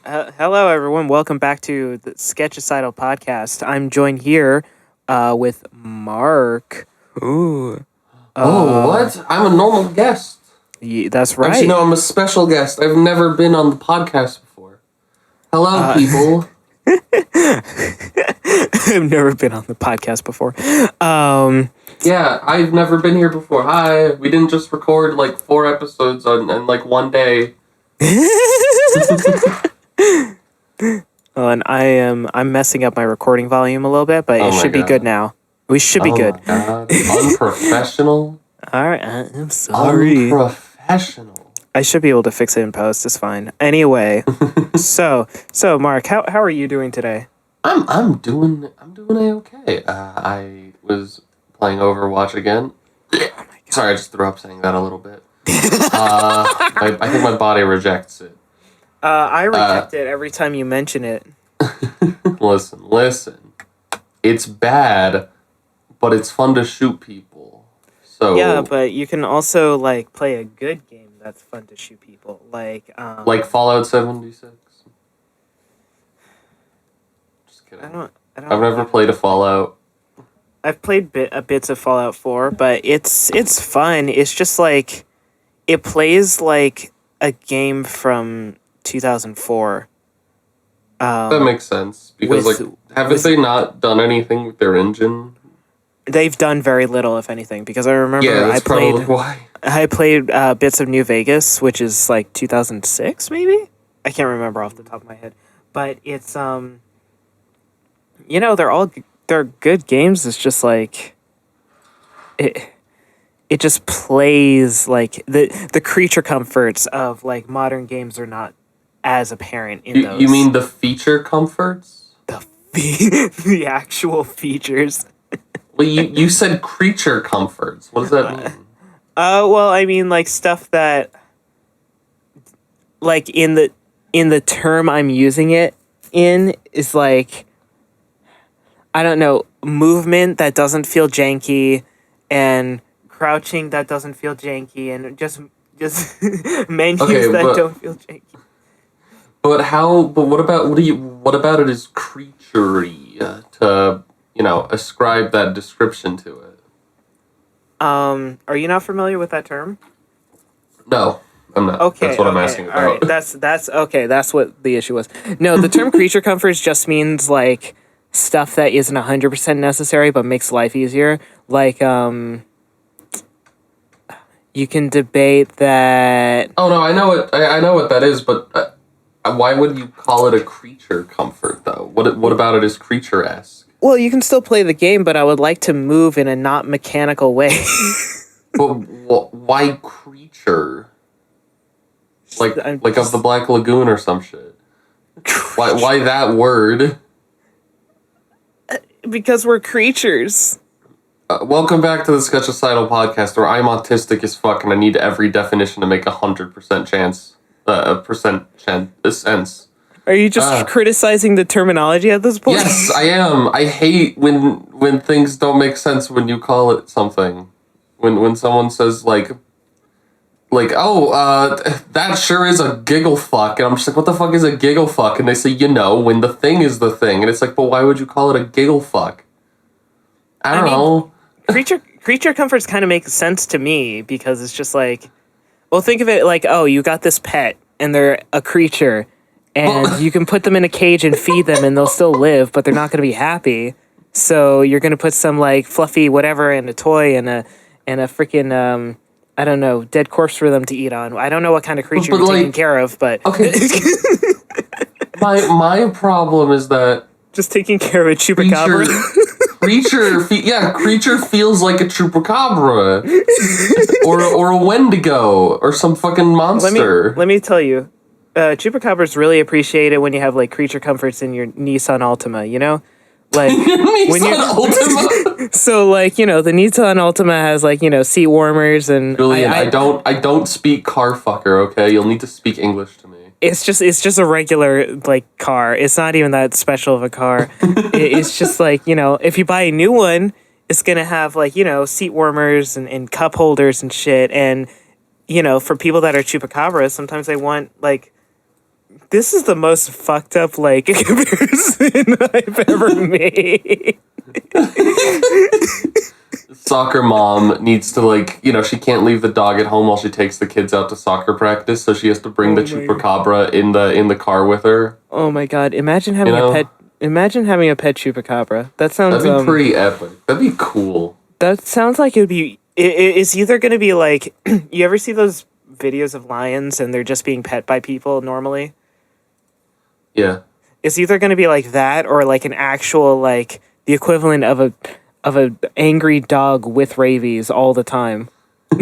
Hello, everyone. Welcome back to the Sketchicidal podcast. I'm joined here with Mark. Ooh. What? I'm a normal guest. That's right. Actually, no, I'm a special guest. I've never been on the podcast before. Hello, people. I've never been on the podcast before. Yeah, I've never been here before. Hi. We didn't just record like 4 episodes in like one day. Well, and I'm messing up my recording volume a little bit, but it should be good now. We should be good. Oh my God. Unprofessional. All right, I'm sorry. Unprofessional. I should be able to fix it in post. It's fine. Anyway, so Mark, how are you doing today? I'm doing okay. I was playing Overwatch again. Oh my God. Sorry, I just threw up saying that a little bit. I think my body rejects it. I reject it every time you mention it. Listen. It's bad, but it's fun to shoot people. So yeah, but you can also like play a good game that's fun to shoot people, like Fallout 76. Just kidding. I've never played a Fallout. I've played bits of Fallout 4, but it's fun. It's just like it plays like a game from 2004. That makes sense because haven't they not done anything with their engine? They've done very little, if anything, because I remember probably why. I played bits of New Vegas, which is like 2006, maybe? I can't remember off the top of my head. But it's, they're good games. It's just like, it just plays like the creature comforts of like modern games are not as apparent in those. You mean the feature comforts? The actual features. Well, you said creature comforts. What does that mean? Well, I mean, like, stuff that, like, in the term I'm using it in is, like, I don't know, movement that doesn't feel janky, and crouching that doesn't feel janky, and just menus that don't feel janky. But what about it is creature-y to, ascribe that description to it? Are you not familiar with that term? No, I'm not. Okay, that's what I'm asking about. All right. That's okay. That's what the issue was. No, the term creature comforts just means like stuff that isn't 100% necessary but makes life easier. Like you can debate that. Oh no, I know what that is, but why would you call it a creature comfort though? What about it is creature-esque? Well, you can still play the game, but I would like to move in a not mechanical way. But why creature? Like of the Black Lagoon or some shit. Why that word? Because we're creatures. Welcome back to the Sketchicidal podcast, where I'm autistic as fuck and I need every definition to make 100% sense. Are you just criticizing the terminology at this point? Yes, I am. I hate when things don't make sense when you call it something. When someone says that sure is a giggle fuck, and I'm just like, what the fuck is a giggle fuck? And they say, when the thing is the thing, and it's like, but why would you call it a giggle fuck? I don't know. Creature comforts kind of make sense to me because it's just like, well, think of it like, oh, you got this pet and they're a creature. And you can put them in a cage and feed them and they'll still live, but they're not going to be happy. So you're going to put some like fluffy whatever and a toy and a freaking, I don't know, dead corpse for them to eat on. I don't know what kind of creature you're taking care of, but... Okay. my problem is that... Just taking care of a chupacabra? Creature feels like a chupacabra. or a Wendigo. Or some fucking monster. Let me tell you. Chupacabras really appreciate it when you have like creature comforts in your Nissan Altima, you know? Like Altima? So like, the Nissan Altima has like, seat warmers and Julian, I don't speak car fucker, okay? You'll need to speak English to me. It's just a regular like car. It's not even that special of a car. It's just like, if you buy a new one, it's gonna have like, seat warmers and cup holders and shit. And, for people that are chupacabras, sometimes they want like This is the most fucked up like comparison I've ever made. Soccer mom needs to like, she can't leave the dog at home while she takes the kids out to soccer practice, so she has to bring the chupacabra in the car with her. Oh my god! Imagine having a pet. Imagine having a pet chupacabra. That sounds. That'd be pretty epic. That'd be cool. That sounds like it would be. It's either going to be like, you ever see those videos of lions and they're just being pet by people normally? Yeah. It's either going to be like that or like an actual like the equivalent of a angry dog with rabies all the time. Okay.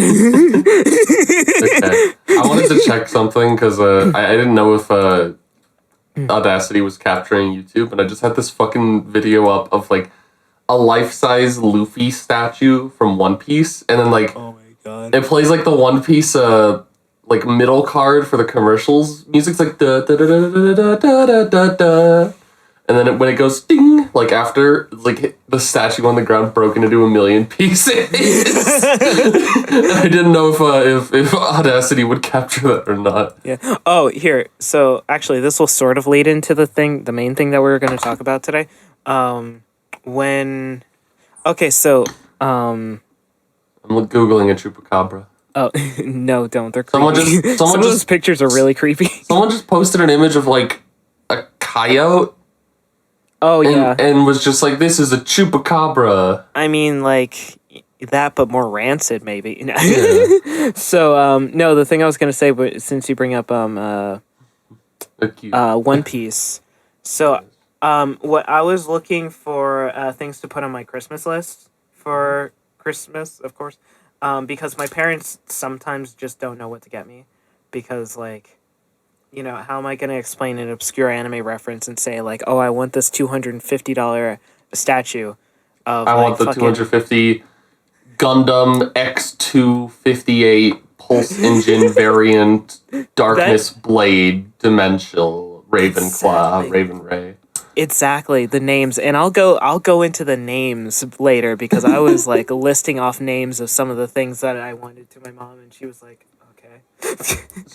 I wanted to check something because I didn't know if Audacity was capturing YouTube, and I just had this fucking video up of like a life-size Luffy statue from One Piece, and then like Oh my god. it plays like the One Piece like middle card for the commercials. Music's like da da da da da da da da da da. And then when it goes ding, like after, like the statue on the ground broken into a million pieces. I didn't know if Audacity would capture that or not. Yeah. Oh, here. So actually, this will sort of lead into the main thing that we were going to talk about today. Okay, so I'm googling a chupacabra. Oh no! Don't. They're creepy. Some of those pictures are really creepy. Someone just posted an image of like a coyote. Oh yeah, and was just like, "This is a chupacabra." I mean, like that, but more rancid, maybe. Yeah. So, no, the thing I was gonna say, but since you bring up One Piece, so what I was looking for things to put on my Christmas list for Christmas, of course, because my parents sometimes just don't know what to get me, because like. How am I going to explain an obscure anime reference and say, like, oh, I want this $250 statue of, I want the 250 Gundam X258 Pulse Engine variant Darkness Blade Dimensional Ravenclaw Raven Ray. Exactly, the names. And I'll go into the names later, because I was, like, listing off names of some of the things that I wanted to my mom, and she was like,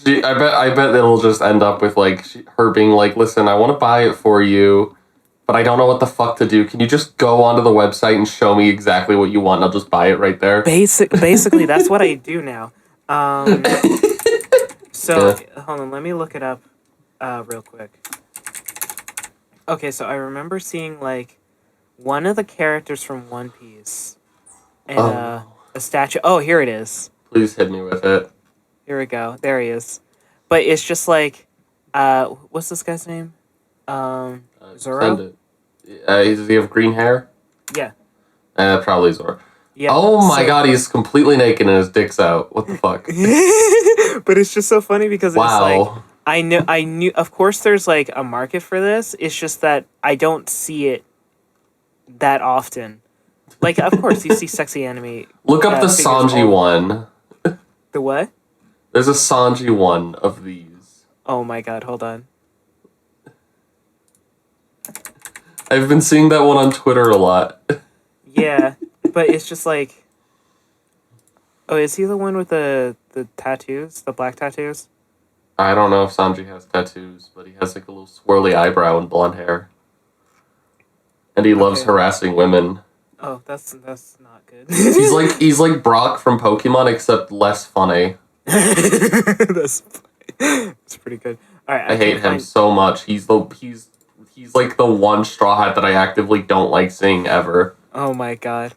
I bet it'll just end up with like her being like, "Listen, I want to buy it for you, but I don't know what the fuck to do. Can you just go onto the website and show me exactly what you want, and I'll just buy it right there?" Basically, that's what I do now. So hold on, let me look it up, real quick. Okay, so I remember seeing like one of the characters from One Piece, and a statue. Oh, here it is. Please hit me with it. Here we go. There he is. But it's just like, what's this guy's name? Zoro? Send it. Does he have green hair? Yeah. Probably Zoro. Yeah. Oh my god, he's completely naked and his dick's out. What the fuck? But it's just so funny because it's like, I knew, of course there's like a market for this. It's just that I don't see it that often. Like, of course, you see sexy anime. Look up the Sanji one. The what? There's a Sanji one of these. Oh my god, hold on. I've been seeing that one on Twitter a lot. Yeah, but it's just like... Oh, is he the one with the tattoos? The black tattoos? I don't know if Sanji has tattoos, but he has like a little swirly eyebrow and blonde hair. And he loves harassing women. Oh, that's not good. He's like Brock from Pokemon, except less funny. That's pretty good. All right, I hate him so much. He's like the one Straw Hat that I actively don't like seeing ever. Oh my god.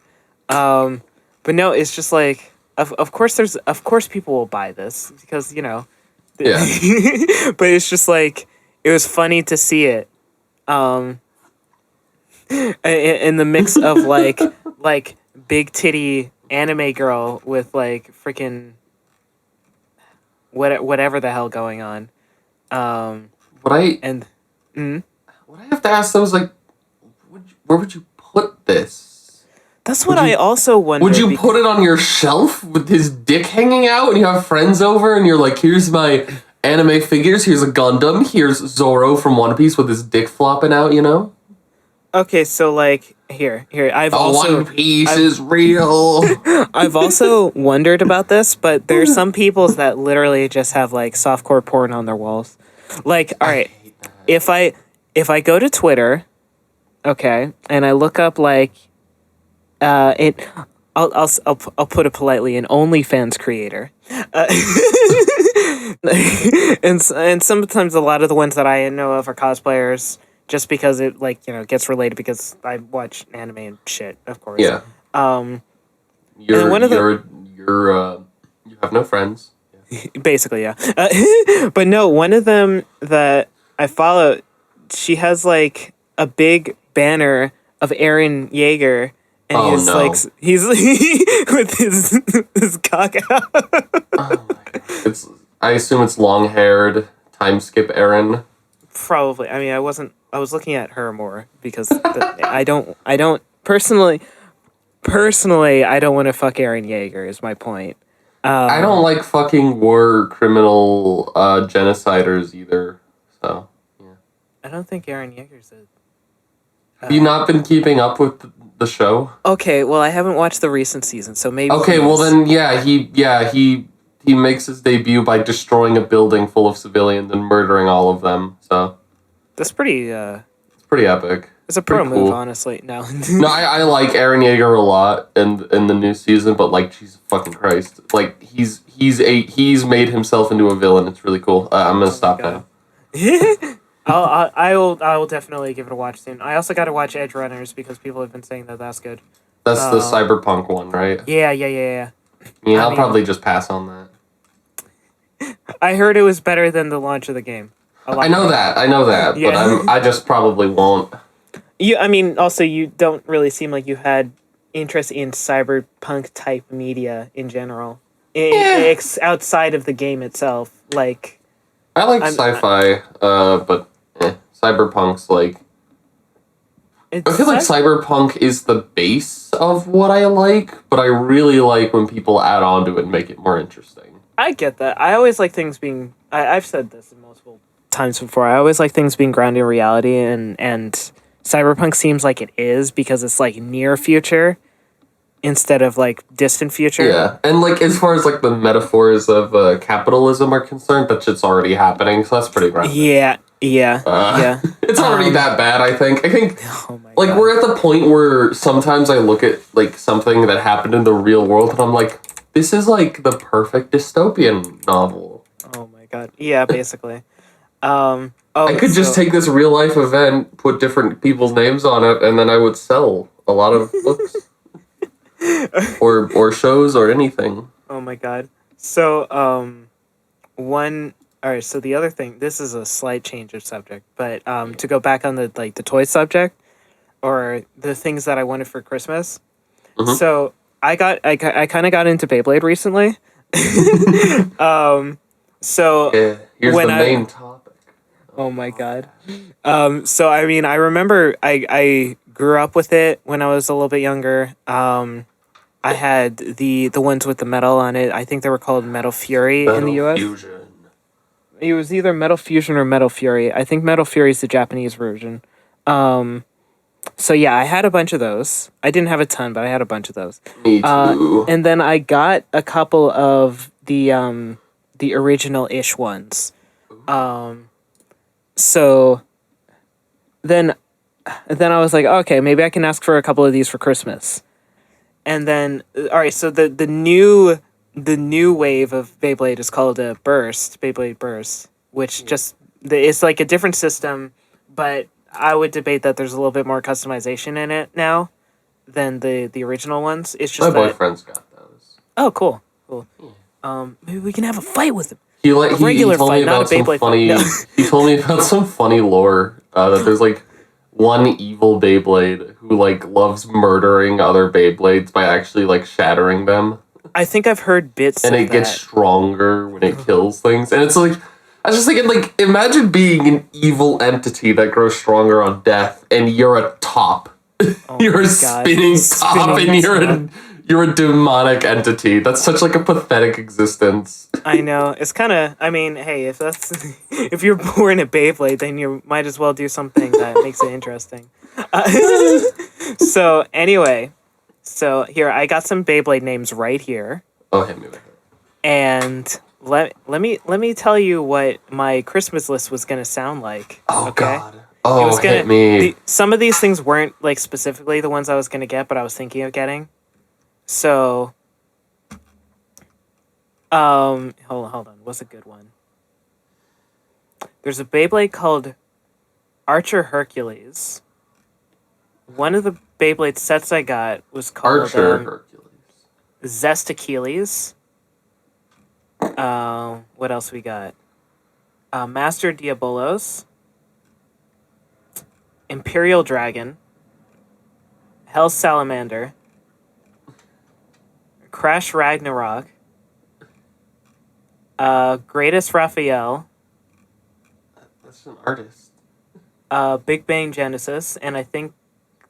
But no, it's just like of course people will buy this because Yeah. But it's just like it was funny to see it. In the mix of like big titty anime girl with like freaking whatever the hell going on. What I have to ask though is like, where would you put this? That's what I also wonder. Would you put it on your shelf with his dick hanging out and you have friends over and you're like, here's my anime figures, here's a Gundam, here's Zoro from One Piece with his dick flopping out, you know? Okay, so like here, One Piece is real. I've also wondered about this, but there's some peoples that literally just have like softcore porn on their walls. Like, all right, hate that. if I go to Twitter, okay, and I look up like it. I'll put it politely, an OnlyFans creator, and sometimes a lot of the ones that I know of are cosplayers, just because it gets related because I watch anime and shit, of course. Yeah. Um, You're one of the- you have no friends. basically, yeah. But no, one of them that I follow, she has like a big banner of Aaron Yeager, and Oh, he's no. like he's with his cock out. Oh my god. I assume it's long haired time skip Aaron. Probably. I mean, I was looking at her more because I don't personally I don't want to fuck Aaron Yeager. Is my point. I don't like fucking war criminal genociders either. So yeah. I don't think Aaron Yeager's a. Have you not been keeping up with the show? Okay, well, I haven't watched the recent season, so maybe. Okay, well then, he makes his debut by destroying a building full of civilians and murdering all of them. So That's pretty. it's pretty epic. It's a pro Pretty move, cool. honestly. No. No, I like Aaron Yeager a lot in the new season, but like, Jesus fucking Christ, like he's made himself into a villain. It's really cool. I'm gonna stop God. now. I will definitely give it a watch soon. I also got to watch Edge Runners because people have been saying that that's good. That's the cyberpunk one, right? Yeah. Yeah, I'll mean- probably just pass on that. I heard it was better than the launch of the game. I know that, Yeah. but I just probably won't. I mean, also you don't really seem like you had interest in cyberpunk type media in general. Outside of the game itself, like. I like I'm- sci-fi, but cyberpunk's like. It's I feel like cyberpunk is the base of what I like, but I really like when people add on to it and make it more interesting. I get that. I always like things being. I've said this multiple times before. I always like things being grounded in reality, and cyberpunk seems like it is because it's like near future instead of like distant future. Yeah, and like as far as like the metaphors of capitalism are concerned, that shit's already happening, so that's pretty grounded. Yeah. It's already that bad. I think. Oh my Like God. we're at the point where sometimes I look at like something that happened in the real world and I'm like, this is like the perfect dystopian novel. Oh my God. Yeah, basically. I could just take this real life event, put different people's names on it, and then I would sell a lot of books or shows or anything. Oh my God. So all right, so the other thing, this is a slight change of subject, but to go back on the toy subject or the things that I wanted for Christmas. Mhm. So I kind of got into Beyblade recently. So Yeah, here's When the I- main topic. oh my God. So I mean, I remember I grew up with it when I was a little bit younger. I had the ones with the metal on it. I think they were called Metal Fury in the US. Fusion. It was either Metal Fusion or Metal Fury. I think Metal Fury is the Japanese version. So yeah, I had a bunch of those. I didn't have a ton, but I had a bunch of those. Me too. And then I got a couple of the original-ish ones. So then I was like, okay, maybe I can ask for a couple of these for Christmas. And then all right, so the new wave of Beyblade is called a Beyblade Burst, which it's like a different system, but I would debate that there's a little bit more customization in it now than the original ones. It's My just that. boyfriend's got those. Oh, cool. Maybe we can have a fight with him. He regular told me fight, not about a some Beyblade funny. fight. No. He told me about some funny lore that there's like one evil Beyblade who like loves murdering other Beyblades by actually like shattering them, I think I've heard bits and of it gets that. stronger when it kills things. And it's like I was just thinking, like, imagine being an evil entity that grows stronger on death, and you're a top. Oh You're my a God. spinning top, Spinning and you're a demonic entity. That's such like a pathetic existence. I know. It's kind of. I mean, hey, if that's if you're born a Beyblade, then you might as well do something that makes it interesting. So anyway, so here I got some Beyblade names right here, Oh, hit me with it. and let me tell you what my Christmas list was gonna sound like. Oh Okay? God. Oh, was gonna hit me. some of these things weren't like specifically the ones I was gonna get, but I was thinking of getting. So, hold on. What's a good one? There's a Beyblade called Archer Hercules. One of the Beyblade sets I got was called Archer Hercules. Zest Achilles. What else we got? Master Diabolos. Imperial Dragon. Hell Salamander. Crash Ragnarok. Greatest Raphael. That's an artist. Big Bang Genesis, and I think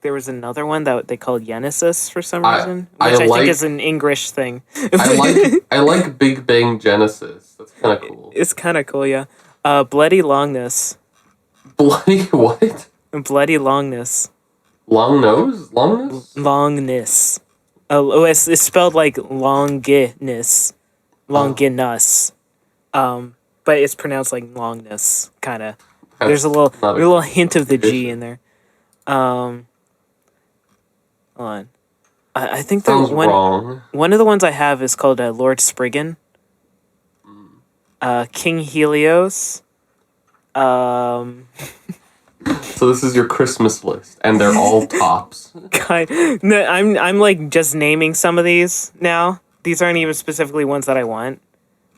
there was another one that they called Genesis for some reason, which I think is an English thing. I like Big Bang Genesis. That's kind of cool. It's kind of cool, yeah. Bloody Longness. Bloody what? Bloody Longness. Long nose? Longness? Longness. It's spelled like longinus. Longinus. But it's pronounced like longness, kind of. There's a little hint of the G in there. Hold on. I think sounds wrong. One of the ones I have is called Lord Spriggan. King Helios. So this is your Christmas list, and they're all tops. No, I'm like just naming some of these now. These aren't even specifically ones that I want.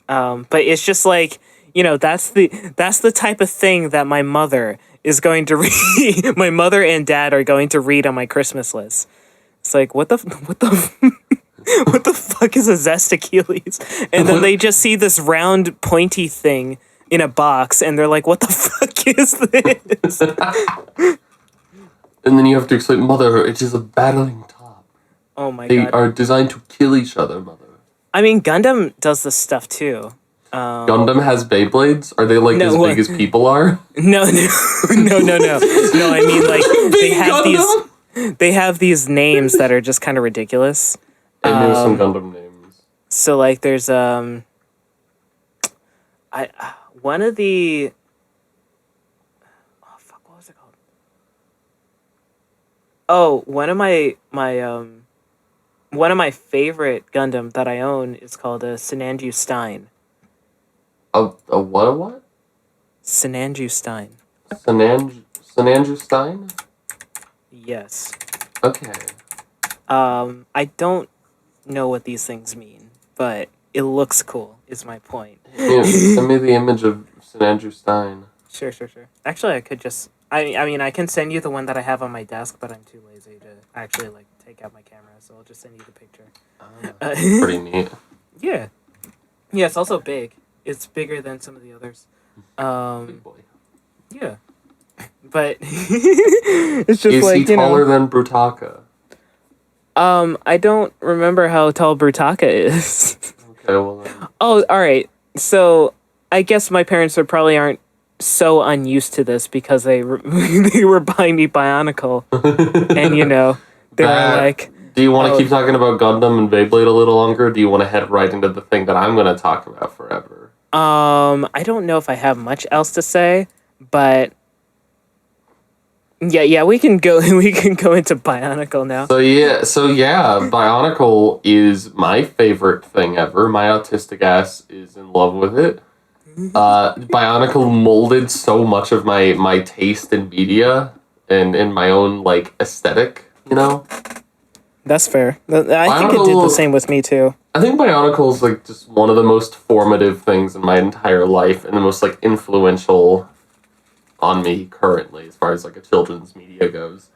But it's just like, that's the type of thing that my mother is going to read. My mother and dad are going to read on my Christmas list. It's like, what the what the fuck is a Zest Achilles? And then they just see this round pointy thing in a box, and they're like, what the fuck is this? And then you have to explain, Mother, it is a battling top. Oh my god. They are designed to kill each other, Mother. I mean, Gundam does this stuff too. Gundam has Beyblades? Are they like as big as people are? No. No, I mean like they have these names that are just kind of ridiculous. I know some Gundam names. So like there's one of the what was it called? Oh, one of my favorite Gundam that I own is called a Sinanju Stein. A what? Sinanju Stein. Sinanju Stein? Yes. Okay. I don't know what these things mean, but it looks cool, is my point. Yeah, send me the image of Sinanju Stein. Sure. Actually, I could just... I mean, I can send you the one that I have on my desk, but I'm too lazy to actually, like, take out my camera, so I'll just send you the picture. Pretty neat. Yeah. Yeah, it's also big. It's bigger than some of the others. Big boy. Yeah. But it's just is like, he taller than Brutaka? I don't remember how tall Brutaka is. Okay, well then. Oh, all right. So I guess my parents probably aren't so unused to this because they were buying me Bionicle, and they were like. Do you want to keep talking about Gundam and Beyblade a little longer? Or do you want to head right into the thing that I'm going to talk about forever? I don't know if I have much else to say, but yeah, we can go into Bionicle now. So yeah, Bionicle is my favorite thing ever. My autistic ass is in love with it. Bionicle molded so much of my taste in media and in my own like aesthetic, That's fair. I think it did the same with me too. I think Bionicle is like just one of the most formative things in my entire life and the most like influential on me currently as far as like a children's media goes.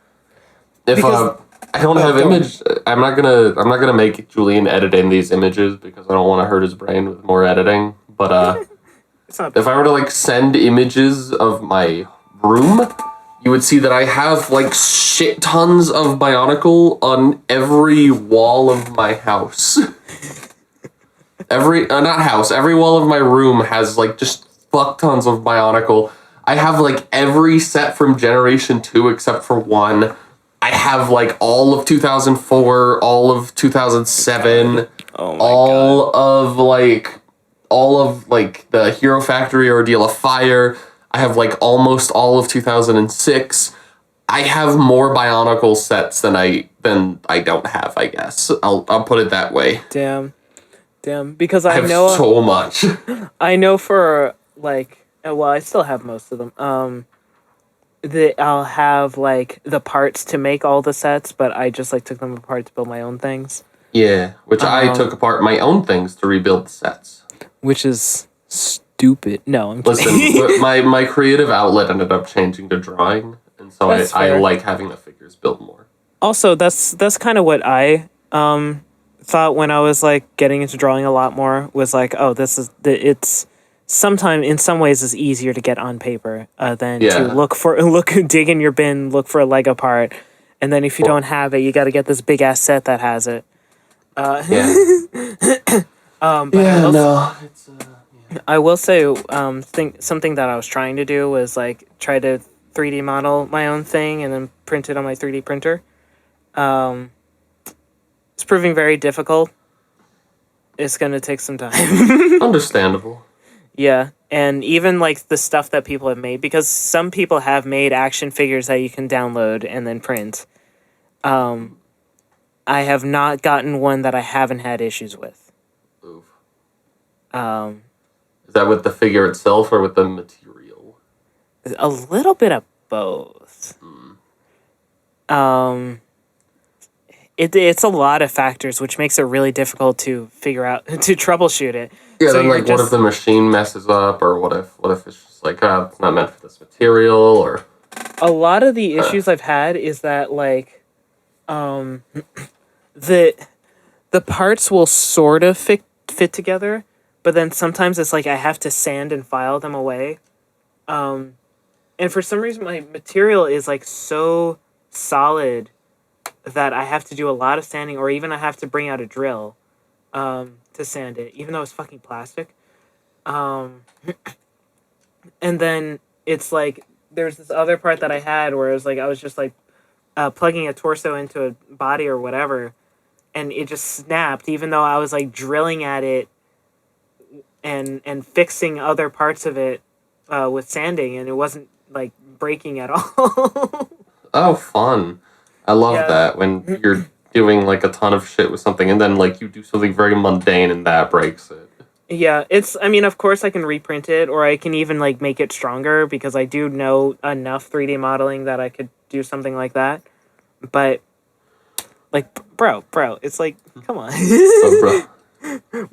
If I don't have image, I'm not gonna make Julian edit in these images because I don't want to hurt his brain with more editing. But if I were to like send images of my room, you would see that I have like shit tons of Bionicle on every wall of my house. Every wall of my room has like just fuck tons of Bionicle. I have like every set from Generation 2 except for one. I have like all of 2004, all of 2007, all of like all of like the Hero Factory Ordeal of Fire. I have like almost all of 2006. I have more Bionicle sets than I don't have, I guess. I'll put it that way. Damn. Because I have so much. I know for like, well, I still have most of them. That I'll have like the parts to make all the sets, but I just like took them apart to build my own things. Yeah, which I took apart my own things to rebuild the sets. Which is stupid. No, I'm kidding. Listen, my creative outlet ended up changing to drawing, and so I like having the figures built more. Also, that's kind of what I thought when I was like getting into drawing a lot more, was like, oh, it's sometimes in some ways is easier to get on paper than to dig in your bin, look for a Lego part, and then if you don't have it, you got to get this big ass set that has it. I will say something that I was trying to do was like try to 3D model my own thing and then print it on my 3D printer. It's proving very difficult. It's going to take some time. Understandable. Yeah, and even like the stuff that people have made, because some people have made action figures that you can download and then print. I have not gotten one that I haven't had issues with. Oof. Is that with the figure itself or with the material? A little bit of both. It's a lot of factors, which makes it really difficult to figure out, to troubleshoot it. Yeah, so then like what if the machine messes up, or what if it's just like, it's not meant for this material, or... A lot of the issues I've had is that like, the parts will sort of fit together, but then sometimes it's like I have to sand and file them away. And for some reason my material is like so solid that I have to do a lot of sanding, or even I have to bring out a drill to sand it, even though it's fucking plastic. And then it's like there's this other part that I had where it was like I was just like plugging a torso into a body or whatever, and it just snapped, even though I was like drilling at it and fixing other parts of it with sanding, and it wasn't like breaking at all. Oh, fun. I love that when you're doing like a ton of shit with something and then like you do something very mundane and that breaks it. Yeah, I mean, of course I can reprint it, or I can even like make it stronger, because I do know enough 3D modeling that I could do something like that. But like, bro, it's like, come on.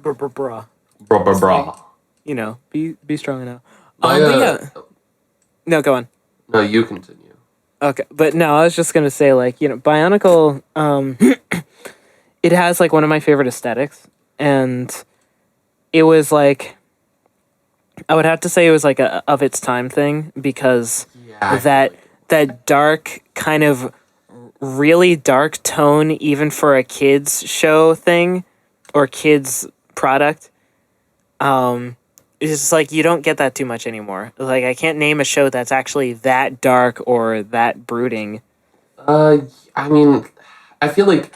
Bro. You know, be strong enough. No, go on. No, you continue. Okay, but no, I was just gonna say, like, you know, Bionicle, it has like one of my favorite aesthetics, and it was like, I would have to say it was like a of its time thing, because that dark kind of really dark tone, even for a kids show thing or kids product, it's just like you don't get that too much anymore. Like, I can't name a show that's actually that dark or that brooding. I mean, I feel like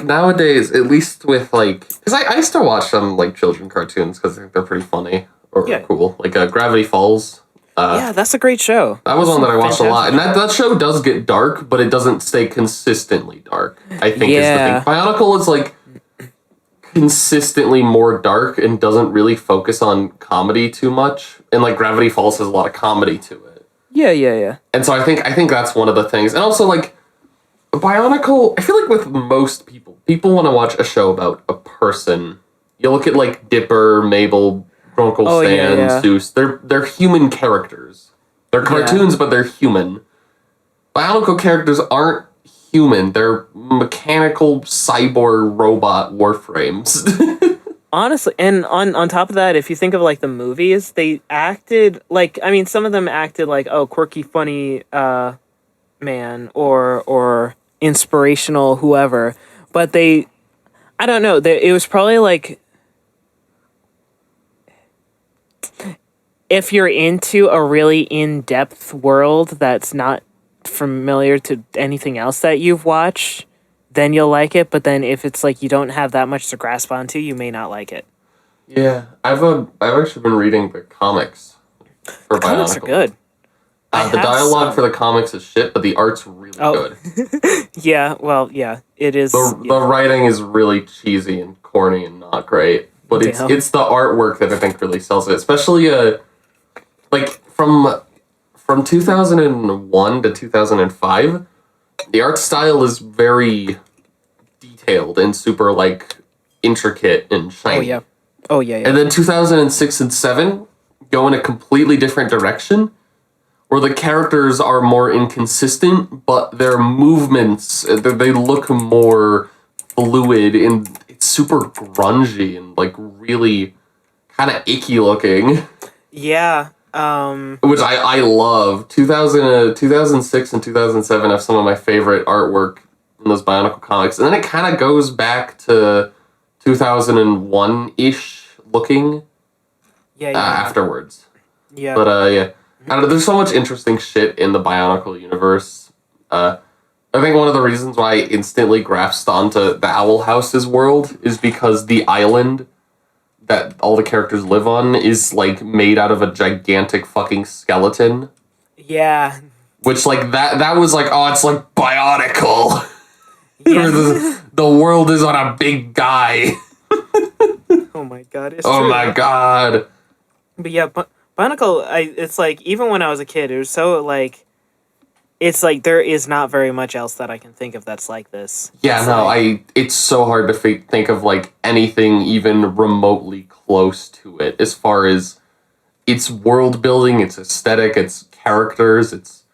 nowadays, at least with like, because I still watch some like children cartoons because I think they're pretty funny or cool. Like Gravity Falls. Yeah, that's a great show. That was one that I watched a lot, and that show does get dark, but it doesn't stay consistently dark, I think is the thing. Bionicle is like consistently more dark and doesn't really focus on comedy too much, and like Gravity Falls has a lot of comedy to it. Yeah. And so I think that's one of the things. And also like Bionicle, I feel like with most people want to watch a show about a person. You look at like Dipper, Mabel, Grunkle Stan, Zeus. They're human characters. They're cartoons, but they're human. Bionicle characters aren't human. They're mechanical cyborg robot warframes. Honestly, and on top of that, if you think of like the movies, they acted like, I mean, some of them acted like, oh, quirky, funny man or inspirational whoever, but I don't know, it was probably like, if you're into a really in-depth world that's not familiar to anything else that you've watched, then you'll like it. But then if it's like you don't have that much to grasp onto, you may not like it. Yeah, I've actually been reading the comics for Comics are Bionicle. good. The dialogue for the comics is shit, but the art's really good. Yeah, well, yeah, it is. The writing is really cheesy and corny and not great, but Damn. it's the artwork that I think really sells it, especially like from 2001 to 2005. The art style is very detailed and super like intricate and shiny. Oh yeah. And then 2006 and 7 go in a completely different direction where the characters are more inconsistent, but their movements, they look more fluid and it's super grungy and like really kind of icky looking. Yeah. Which I love. 2006 and 2007 have some of my favorite artwork in those Bionicle comics. And then it kind of goes back to 2001-ish looking afterwards. Yeah. But yeah. I don't know, there's so much interesting shit in the Bionicle universe. I think one of the reasons why I instantly grasped onto the Owl House's world is because the island that all the characters live on is like made out of a gigantic fucking skeleton. Yeah. Which like that was like, oh, it's like Bionicle. Yeah. the world is on a big guy. Oh my god. It's Oh true. my god. But yeah, Bionicle, it's like, even when I was a kid, it was so like, it's like there is not very much else that I can think of that's like this. Yeah, it's so hard to think of like anything even remotely close to it as far as its world building, its aesthetic, its characters, its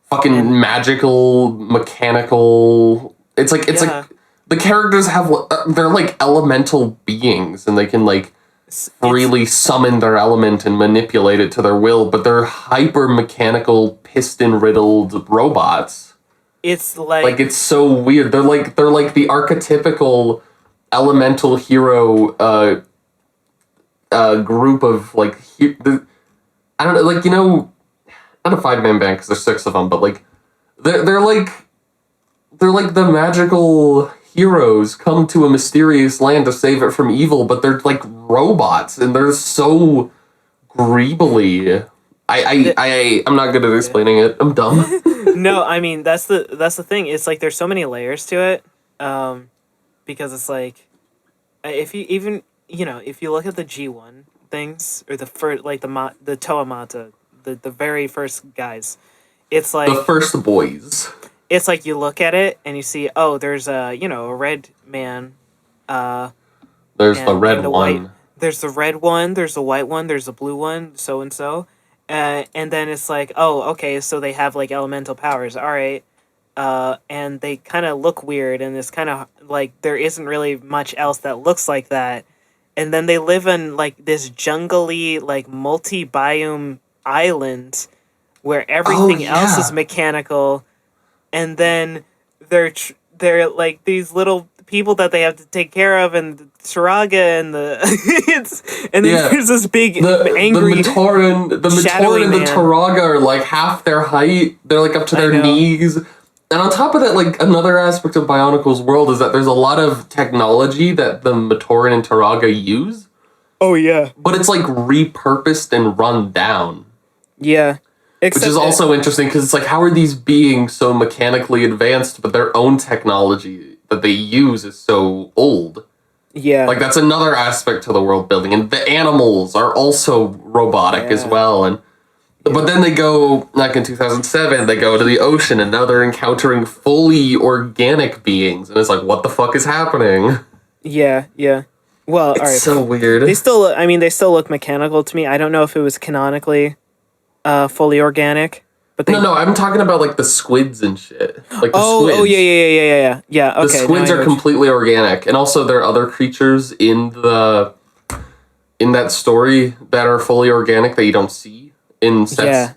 fucking magical, mechanical. It's like the characters have they're like elemental beings and they can like freely summon their element and manipulate it to their will, but they're hyper mechanical, piston riddled robots. It's like it's so weird. They're like the archetypical elemental hero group of like I don't know, like, you know, not a 5-man band because there's 6 of them, but like they're like the magical heroes come to a mysterious land to save it from evil, but they're like robots and they're so greebly. I'm not good at explaining it. I'm dumb. No, I mean that's the thing. It's like there's so many layers to it, because it's like, if you even if you look at the G1 things or the first like the Toamata, the very first guys, it's like the first boys. It's like you look at it and you see, oh, there's a red man. There's the red one. White. There's the red one. There's the white one. There's the blue one. So and so, and then it's like, oh, okay, so they have like elemental powers. All right, and they kind of look weird, and it's kind of like there isn't really much else that looks like that. And then they live in like this jungly, like multi-biome island where everything else is mechanical. And then they're like these little people that they have to take care of, and Turaga and there's this big angry the Matoran and the Turaga are like half their height. They're like up to their knees. And on top of that, like another aspect of Bionicle's world is that there's a lot of technology that the Matoran and Turaga use. Oh yeah. But it's like repurposed and run down. Yeah. Which is also interesting because it's like, how are these beings so mechanically advanced, but their own technology that they use is so old? Yeah. Like, that's another aspect to the world building. And the animals are also robotic as well. But then they go, like in 2007, they go to the ocean, and now they're encountering fully organic beings. And it's like, what the fuck is happening? Yeah. Well, it's all right. so weird. They still look mechanical to me. I don't know if it was canonically fully organic, but no, I'm talking about like the squids and shit. Like the squids. Oh yeah. Okay, the squids are completely organic, and also there are other creatures in that story that are fully organic that you don't see in sets. Yeah.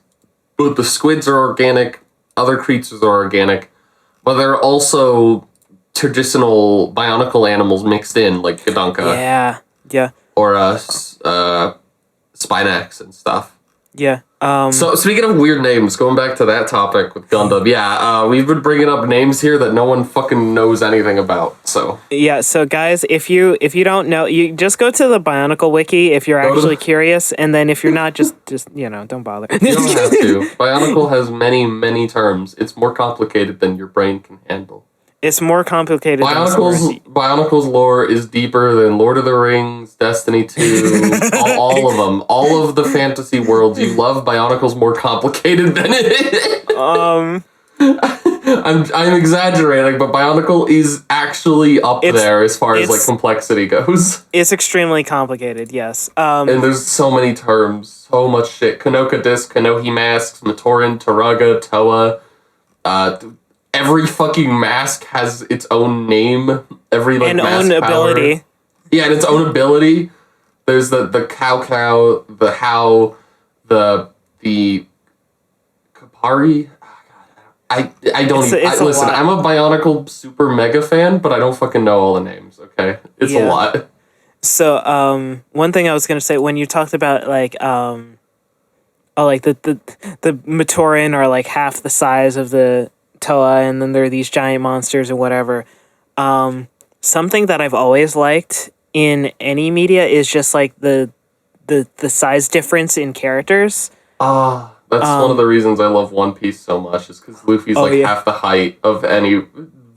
But the squids are organic. Other creatures are organic, but there are also traditional Bionicle animals mixed in, like Gadunka. Yeah. Or Spinax and stuff. Yeah. So speaking of weird names, going back to that topic with Gundam, we've been bringing up names here that no one fucking knows anything about. So yeah. So guys, if you don't know, you just go to the Bionicle wiki if you're Go to actually the- curious, and then if you're not, just don't bother. you don't have to. Bionicle has many terms. It's more complicated than your brain can handle. It's more complicated. Than Bionicle's lore is deeper than Lord of the Rings, Destiny 2, all of them. All of the fantasy worlds you love, Bionicle's more complicated than it. I'm exaggerating, but Bionicle is actually up there as far as like complexity goes. It's extremely complicated, yes. And there's so many terms, so much shit. Kanoka disc, Kanohi masks, Matoran, Taraga, Toa, every fucking mask has its own name. Every like mask own ability. Yeah, and its own ability. There's the cow, the how, the Kapari. I don't listen. I'm a Bionicle super mega fan, but I don't fucking know all the names. Okay, it's a lot. So one thing I was gonna say when you talked about like like the Matoran are like half the size of the Toa, and then there are these giant monsters and whatever. Something that I've always liked in any media is just like the size difference in characters. That's one of the reasons I love One Piece so much, is because Luffy's half the height of any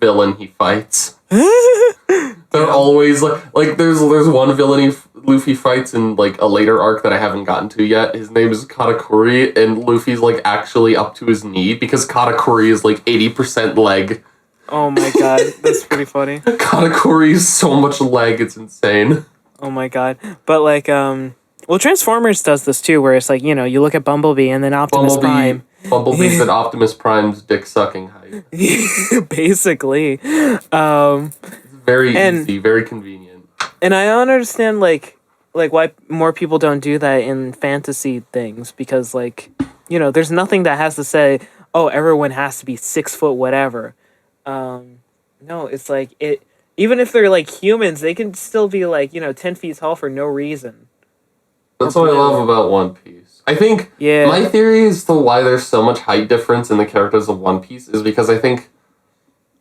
villain he fights. They're always like there's one villain Luffy fights in like a later arc that I haven't gotten to yet. His name is Katakuri, and Luffy's like actually up to his knee because Katakuri is like 80% leg. Oh my god, that's pretty funny. Katakuri is so much leg, it's insane. Oh my god. But like well, Transformers does this too, where it's like, you look at Bumblebee and then Optimus Prime. Bumblebee's at Optimus Prime's dick sucking height. Basically. Very easy, very convenient. And I don't understand like why more people don't do that in fantasy things, because like, there's nothing that has to say, oh, everyone has to be 6 foot whatever. No, it's like even if they're like humans, they can still be like, 10 feet tall for no reason. That's what I love about One Piece. I think my theory as to why there's so much height difference in the characters of One Piece is because I think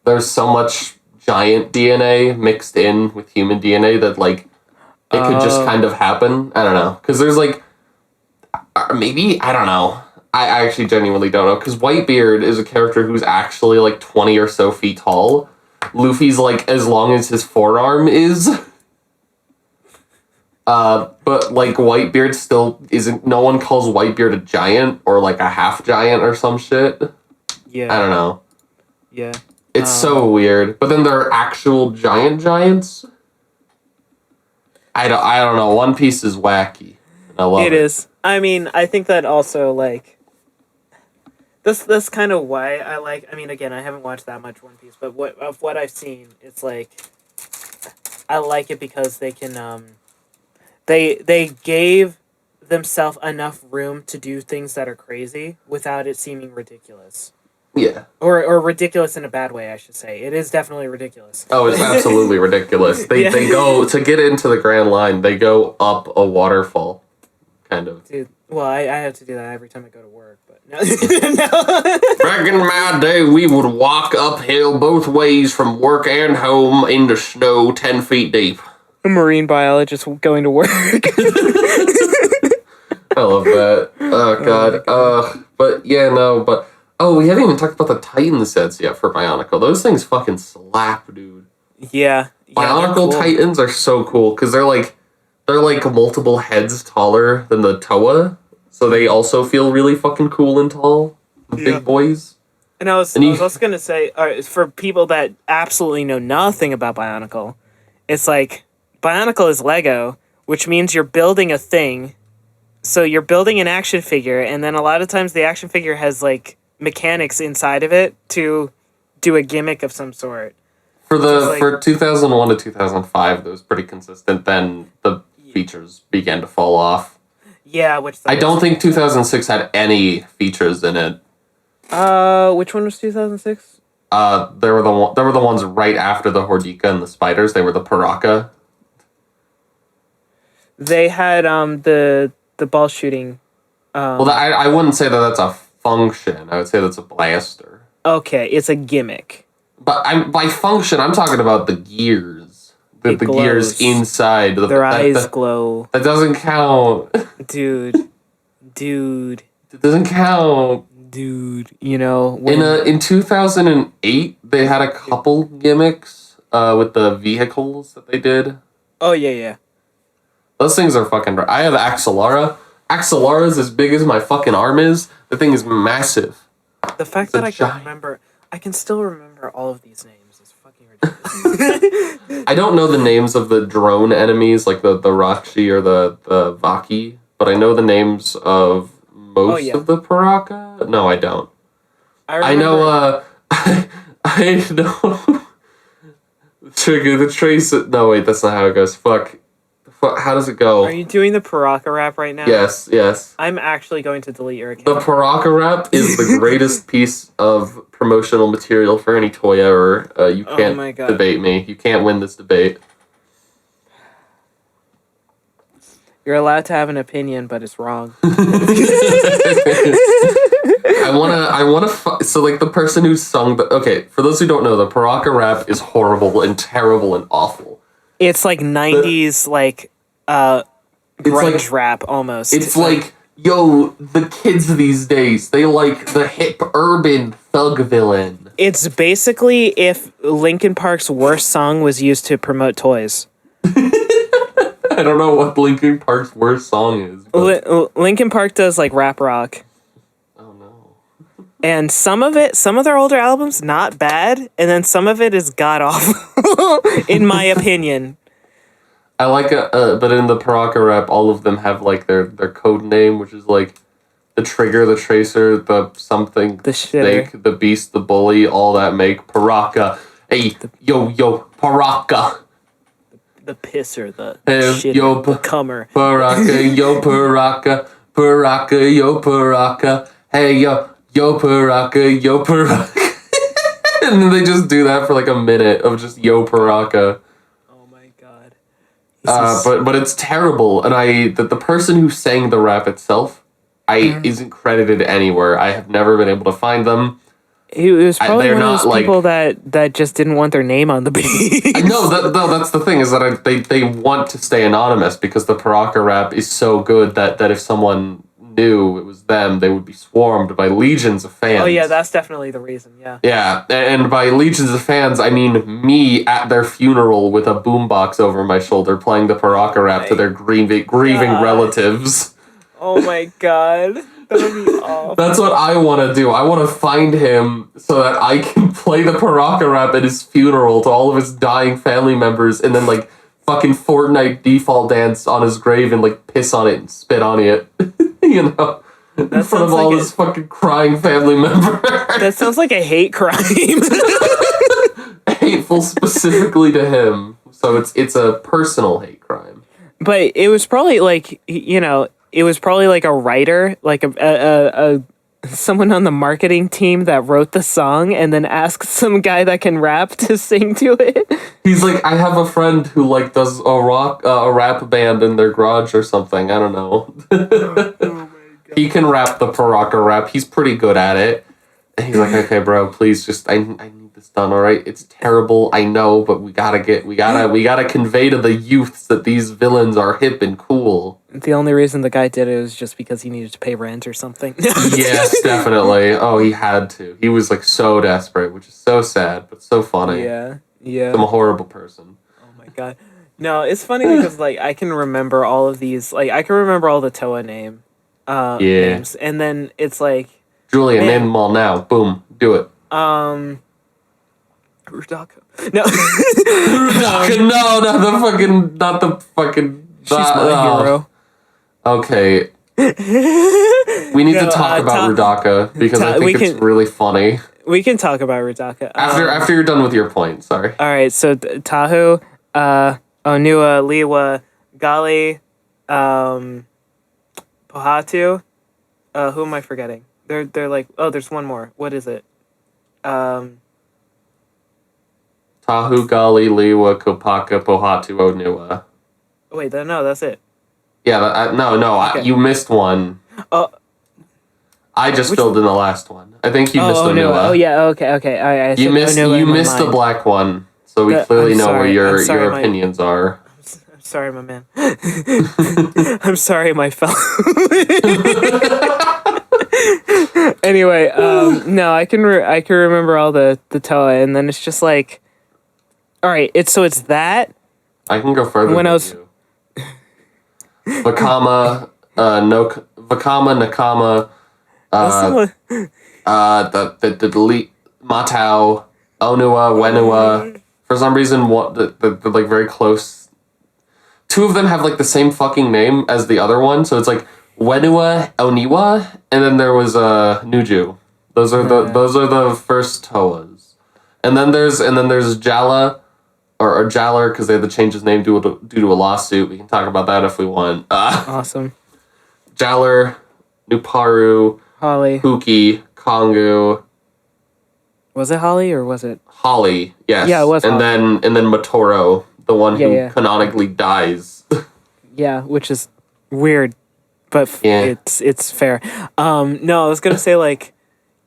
there's so much giant DNA mixed in with human DNA that like it could just kind of happen. I don't know. Because there's like maybe, I don't know. I actually genuinely don't know. Because Whitebeard is a character who's actually like 20 or so feet tall. Luffy's like as long as his forearm is. But like Whitebeard still isn't. No one calls Whitebeard a giant or like a half giant or some shit. Yeah, I don't know. Yeah, it's so weird. But then there are actual giants. I don't know. One Piece is wacky. I love it. It is. I mean, I think that also like that's kind of why I like. I mean, again, I haven't watched that much One Piece, but what I've seen, it's like I like it because they can They gave themselves enough room to do things that are crazy without it seeming ridiculous. Yeah. Or ridiculous in a bad way, I should say. It is definitely ridiculous. Oh, it's absolutely ridiculous. They go, to get into the Grand Line, they go up a waterfall, kind of. Dude, well, I have to do that every time I go to work, but no. Back in my day, we would walk uphill both ways from work and home in the snow 10 feet deep. A marine biologist going to work. I love that. Oh, God. Oh, we haven't even talked about the Titan sets yet for Bionicle. Those things fucking slap, dude. Yeah. Bionicle cool. Titans are so cool because they're like multiple heads taller than the Toa, so they also feel really fucking cool and tall. Big boys. And I was also gonna say, for people that absolutely know nothing about Bionicle, it's like Bionicle is Lego, which means you're building a thing. So you're building an action figure, and then a lot of times the action figure has like mechanics inside of it to do a gimmick of some sort. For 2001 to 2005, that was pretty consistent. Then the features began to fall off. Yeah, which I don't think 2006 had any features in it. Which one was 2006? There were the ones right after the Hordika and the spiders. They were the Paraka. They had the ball shooting Well, I wouldn't say that that's a function. I would say that's a blaster. Okay, it's a gimmick. But by function, I'm talking about the gears. The gears inside. Their eyes glow. That doesn't count. Dude. It doesn't count. Dude, you know... In 2008, they had a couple gimmicks with the vehicles that they did. Oh, yeah. Those things are fucking... I have Axelara. Axelara's as big as my fucking arm is. The thing is massive. The fact that I can remember... I can still remember all of these names is fucking ridiculous. I don't know the names of the drone enemies, like the Rakshi or the Vaki, but I know the names of most of the Paraka. No, I don't. I know, I know... Trigger the trace... No, wait, that's not how it goes. Fuck. How does it go? Are you doing the Paraka rap right now? Yes. I'm actually going to delete your account. The Paraka rap is the greatest piece of promotional material for any toy ever. You can't debate me. You can't win this debate. You're allowed to have an opinion, but it's wrong. So, like, the person who sung the... Okay, for those who don't know, the Paraka rap is horrible and terrible and awful. It's like 90s, grunge rap, almost. It's like, yo, the kids these days, they like the hip urban thug villain. It's basically if Linkin Park's worst song was used to promote toys. I don't know what Linkin Park's worst song is. Linkin Park does, like, rap rock. Oh, no. And some of their older albums, not bad, and then some of it is god-awful, in my opinion. I like but in the Paraka rap, all of them have, like, their code name, which is, like, the Trigger, the Tracer, the something, the Snake, the Beast, the Bully, all that make Paraka. Hey, yo, Paraka. The pisser, the hey, the comer. Paraka, yo, Paraka. Paraka, yo, Paraka. Hey, yo, Paraka, yo, Paraka. And then they just do that for, like, a minute of just yo, Paraka. Oh, my God. But it's terrible, and the person who sang the rap itself, isn't credited anywhere. I have never been able to find them. It was probably one of those people that just didn't want their name on the page. No, that's the thing, is that they want to stay anonymous because the Paraka rap is so good that if someone knew it was them, they would be swarmed by legions of fans. Oh yeah, that's definitely the reason, yeah. Yeah, and by legions of fans, I mean me at their funeral with a boombox over my shoulder playing the Paraka rap to their grieving relatives. Oh my God. That would be awful. That's what I want to do. I want to find him so that I can play the Paraka rap at his funeral to all of his dying family members and then, like, fucking Fortnite default dance on his grave and, like, piss on it and spit on it. You know? In front of all his fucking crying family members. That sounds like a hate crime. Hateful specifically to him. So it's a personal hate crime. But it was probably, like, you know... It was probably like a writer, like a someone on the marketing team that wrote the song and then asked some guy that can rap to sing to it. He's like, I have a friend who, like, does a rap band in their garage or something. I don't know. Oh my God. He can rap the Paraka rap. He's pretty good at it. And he's like, okay, bro, please just I need this done, all right? It's terrible, I know, but we gotta convey to the youths that these villains are hip and cool. The only reason the guy did it was just because he needed to pay rent or something. Yes, definitely. Oh, he had to. He was, like, so desperate, which is so sad, but so funny. Yeah. I'm a horrible person. Oh my God. No, it's funny because, like, I can remember all of these, like, I can remember all the Toa names, and then it's like... Julian, name them all now. Boom. Do it. Rudaka. No. Rudaka, not the fucking... She's my hero. Okay. We need to talk about Rudaka, because I think it's really funny. We can talk about Rudaka. After you're done with your point, sorry. Alright, so Tahu, Onua, Liwa, Gali, Pohatu. Who am I forgetting? They're like, oh, there's one more. What is it? Tahu, Gali, Liwa, Kopaka, Pohatu, Onua. Wait, no, that's it. Yeah, no, Okay. you missed one. I just filled in the last one. I think you missed Onua. Oh yeah, okay. I you missed the black one, so we clearly know where your opinions are. I'm sorry, my man. I'm sorry, my fellow. Anyway, no, I can remember all the Toa, and then it's just like, all right, it's that. I can go further. When I was Vakama, Nakama, the delete Matau, Onua, Wenua. For some reason, the like very close. Two of them have like the same fucking name as the other one, so it's like Wenua, Oniwa, and then there was Nuju. Those are the first Toas, and then there's Jala, or Jaller, because they had to change his name due to a lawsuit. We can talk about that if we want. Awesome. Jaller, Nuparu, Holly, Huki, Kongu. Was it Holly or was it Holly? Yes. Yeah, it was. And Holly. then Matoro, the one who canonically dies. Yeah, which is weird, but it's fair. No, I was gonna say like,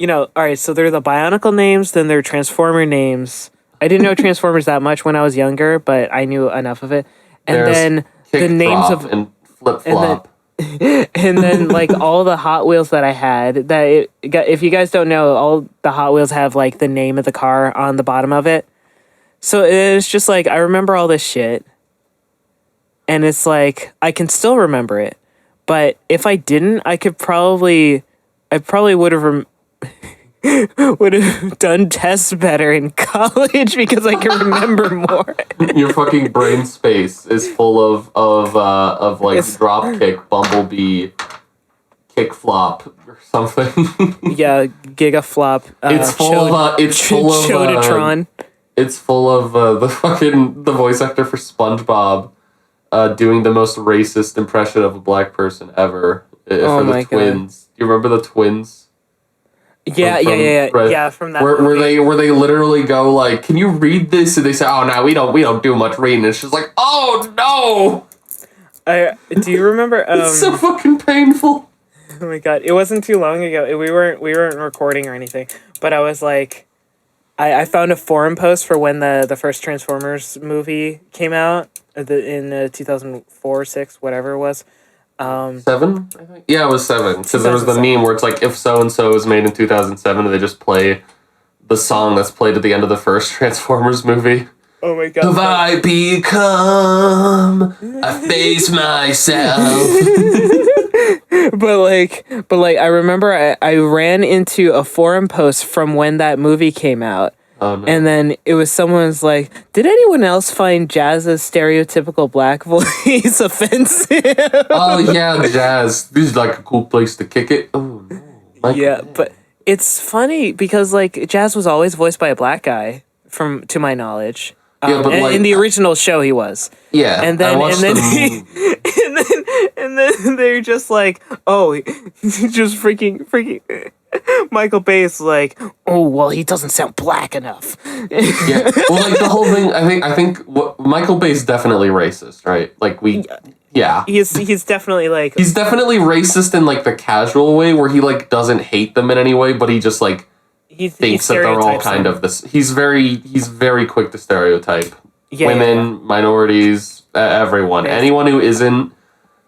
all right. So they're the Bionicle names, then they're Transformer names. I didn't know Transformers that much when I was younger, but I knew enough of it. And then the names of and Flip Flop. And then like all the Hot Wheels that I had, if you guys don't know, all the Hot Wheels have like the name of the car on the bottom of it. So it's just like I remember all this shit, and it's like I can still remember it. But if I didn't, I probably would have would have done tests better in college because I can remember more. Your fucking brain space is full of like Dropkick, Bumblebee, Kick Flop, or something. Yeah, Gigaflop. It's full of Chodatron. It's full of the voice actor for SpongeBob, doing the most racist impression of a black person ever. For the twins. Do you remember the twins? Yeah. From that where they literally go like, "Can you read this?" And they say, "Oh no, we don't do much reading." It's just like, "Oh no!" Do you remember? It's so fucking painful. Oh my god! It wasn't too long ago. We weren't recording or anything, but I was like, I found a forum post for when the first Transformers movie came out in 2004, 6, whatever it was. 7, I think. Yeah, it was 7. Because there was the meme where it's like, if so and so was made in 2007, and they just play the song that's played at the end of the first Transformers movie. Oh my god! Have I become? I face myself. but I remember I ran into a forum post from when that movie came out. Oh, no. And then it was someone's like, did anyone else find Jazz's stereotypical black voice offensive? Oh yeah, Jazz. This is like a cool place to kick it. Oh no. Yeah, but it's funny because like Jazz was always voiced by a black guy, to my knowledge. Yeah, but in the original show he was. Yeah. And then and then they're just like, oh, just freaking Michael Bay's like, oh well, he doesn't sound black enough. Yeah. Well, like the whole thing, I think Michael Bay's definitely racist, right? Like yeah. He's definitely like, he's definitely racist in like the casual way where he like doesn't hate them in any way, but he just like thinks that they're all kind of this. He's very quick to stereotype women, minorities, everyone, anyone who isn't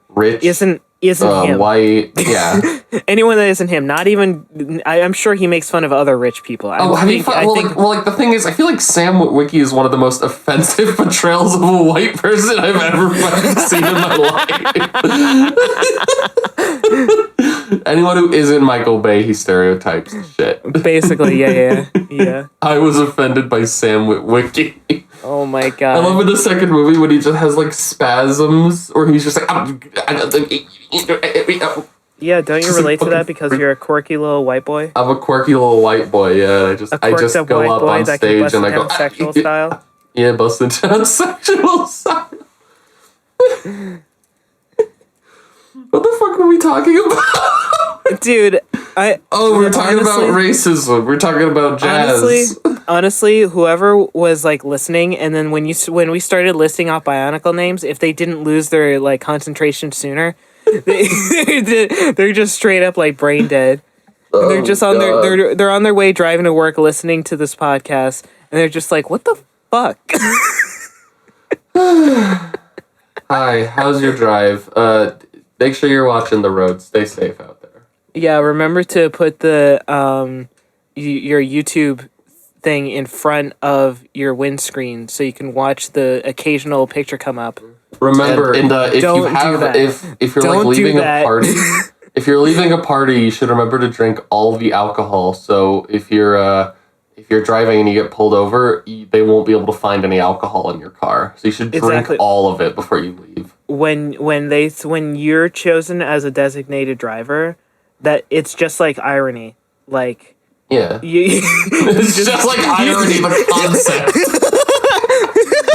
rich, isn't him, white, yeah. Anyone that isn't him, not even. I'm sure he makes fun of other rich people. The thing is, I feel like Sam Witwicky is one of the most offensive portrayals of a white person I've ever fucking seen in my life. Anyone who isn't Michael Bay, he stereotypes shit. Basically, yeah. I was offended by Sam Witwicky. Oh my god! I love in the second movie when he just has like spasms, or he's just like. Yeah, don't you relate to that because you're a quirky little white boy? I'm a quirky little white boy. Yeah, I just go up on stage and I go sexual style. Yeah, busted down sexual style. What the fuck were we talking about? Dude, we're talking about racism. We're talking about jazz. Honestly, whoever was like listening, and then when we started listing off Bionicle names, if they didn't lose their like concentration sooner, they're just straight up like brain dead. They're just on they're on their way driving to work, listening to this podcast, and they're just like, "What the fuck?" Hi, how's your drive? Make sure you're watching the road. Stay safe out there. Yeah, remember to put the your YouTube thing in front of your windscreen so you can watch the occasional picture come up. Remember, if Don't you have do that. if you're Don't like do leaving a that. party, if you're leaving a party, you should remember to drink all the alcohol. So if you're driving and you get pulled over, they won't be able to find any alcohol in your car. So you should drink Exactly. all of it before you leave. When you're chosen as a designated driver, that it's just like irony, like. Yeah. It's just like irony, the concept.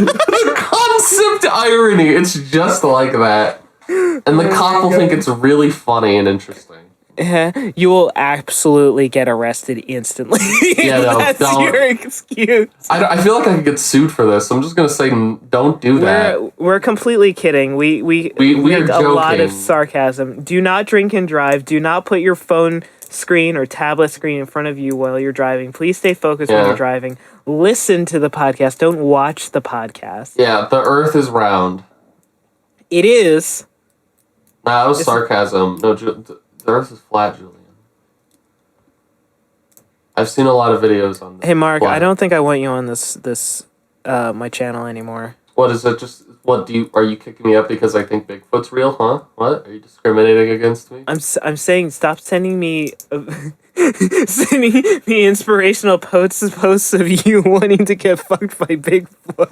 The concept irony. It's just like that. And the cop will think it's really funny and interesting. You will absolutely get arrested instantly. Yeah, no, That's don't. your excuse. I feel like I could get sued for this. So I'm just gonna say don't do that. We're completely kidding. We are make a lot of joking. sarcasm. Do not drink and drive. Do not put your phone screen or tablet screen in front of you while you're driving. Please stay focused when you're driving. Listen to the podcast. Don't watch the podcast. Yeah, the Earth is round. It is. Nah, that was sarcasm. No, the Earth is flat, Julian. I've seen a lot of videos on this. Hey Mark, flat. I don't think I want you on this my channel anymore. What is it? Are you kicking me up because I think Bigfoot's real, huh? What? Are you discriminating against me? I'm saying stop sending me inspirational posts of you wanting to get fucked by Bigfoot.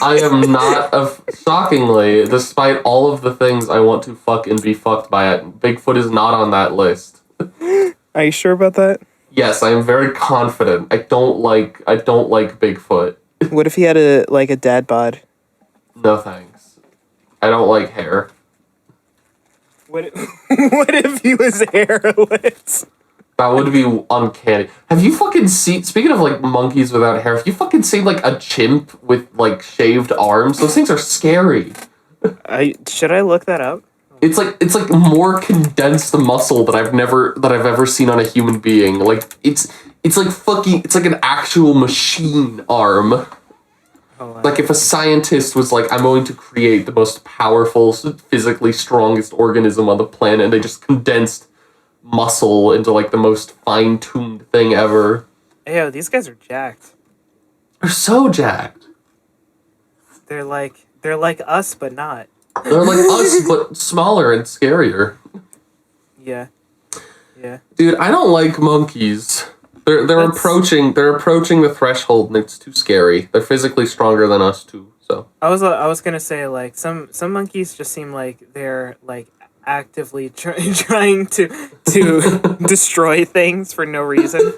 I am not shockingly, despite all of the things I want to fuck and be fucked by it, Bigfoot is not on that list. Are you sure about that? Yes, I am very confident. I don't like Bigfoot. What if he had a dad bod? No thanks. I don't like hair. What if he was hairless? That would be uncanny. Have you fucking seen, speaking of like monkeys without hair, have you fucking seen like a chimp with like shaved arms? Those things are scary. Should I look that up? It's like more condensed muscle that I've ever seen on a human being. Like it's like an actual machine arm. Oh, wow. Like if a scientist was like, I'm going to create the most powerful, physically strongest organism on the planet, and they just condensed muscle into like the most fine-tuned thing ever. Yo, these guys are jacked. They're so jacked. They're like us, but not. They're like us, but smaller and scarier. Yeah. Yeah. Dude, I don't like monkeys. They're approaching the threshold, and it's too scary. They're physically stronger than us too. So I was gonna say like some monkeys just seem like they're like actively trying to destroy things for no reason.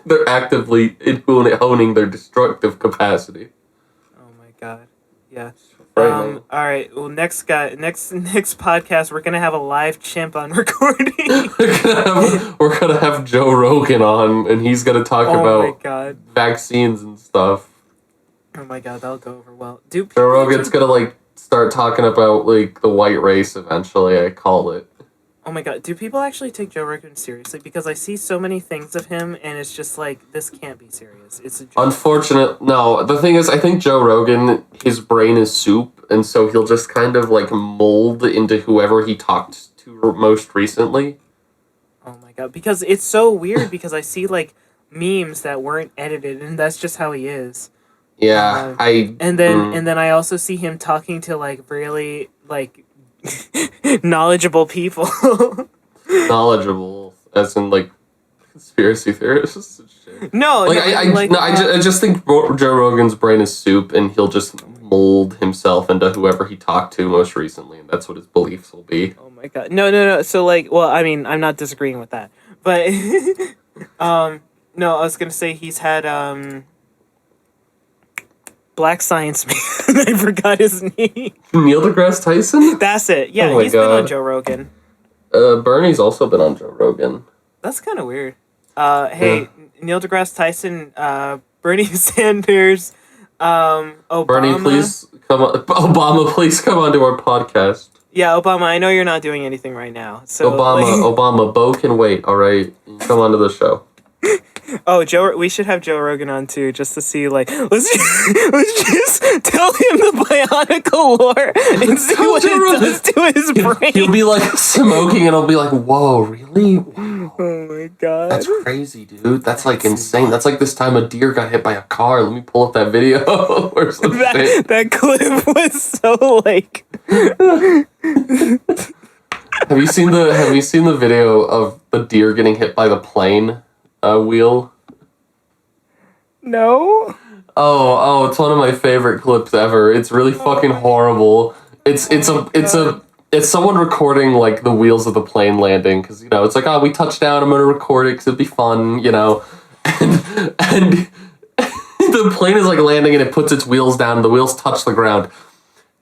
they're actively honing their destructive capacity. Oh my god. Yeah. Frightening. All right. Well, next podcast, we're gonna have a live chimp on recording. We're gonna have Joe Rogan on, and he's gonna talk Oh my about god. vaccines and stuff. Oh my god, that'll go over well. Dude, Joe Rogan's gonna like start talking about like the white race eventually. I call it. Oh my god, do people actually take Joe Rogan seriously? Because I see so many things of him, and it's just like, this can't be serious. It's a joke. Unfortunate. No, the thing is, I think Joe Rogan, his brain is soup, and so he'll just kind of like mold into whoever he talked to most recently. Oh my god, because it's so weird because I see like memes that weren't edited, and that's just how he is. Yeah, And then I also see him talking to like really like knowledgeable people. Knowledgeable, as in like conspiracy theorists and shit. No, I just think Joe Rogan's brain is soup, and he'll just mold himself into whoever he talked to most recently, and that's what his beliefs will be. Oh my god, no. So like, well, I mean, I'm not disagreeing with that, but no, I was gonna say he's had Black Science Man. I forgot his name. Neil deGrasse Tyson? That's it. Yeah, Oh my he's been on God. Joe Rogan. Bernie's also been on Joe Rogan. That's kind of weird. Hey, Neil deGrasse Tyson, Bernie Sanders, Obama. Bernie, please come on. Obama, please come on to our podcast. Yeah, Obama, I know you're not doing anything right now. So Obama, Bo can wait, alright? Come onto the show. oh, we should have Joe Rogan on too, just to see let's just tell him the Bionicle lore and see what it does to his brain. He'll be like smoking and I'll be like, whoa, really? Wow. Oh my god. That's crazy, dude. That's like insane. That's like this time a deer got hit by a car. Let me pull up that video or some shit. That clip was so like Have you seen the video of the deer getting hit by the plane wheel? No. Oh, it's one of my favorite clips ever. It's really fucking horrible. It's someone recording like the wheels of the plane landing because it's like, oh, we touched down. I'm gonna record it because it'd be fun, and the plane is like landing and it puts its wheels down. The wheels touch the ground,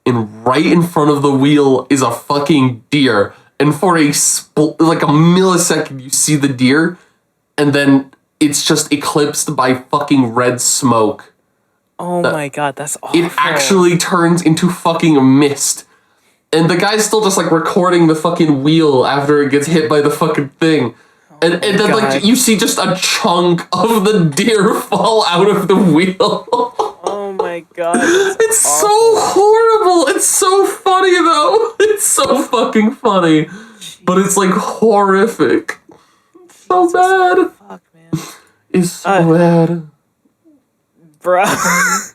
and right in front of the wheel is a fucking deer. And for like a millisecond, you see the deer, and then it's just eclipsed by fucking red smoke. Oh my god, that's awful. It actually turns into fucking mist. And the guy's still just like recording the fucking wheel after it gets hit by the fucking thing. And then god. Like you see just a chunk of the deer fall out of the wheel. Oh my god. It's awful. So horrible. It's so funny though. It's so fucking funny. Jeez. But it's like horrific. It's so bad. Fuck, man. It's so bad. Bruh.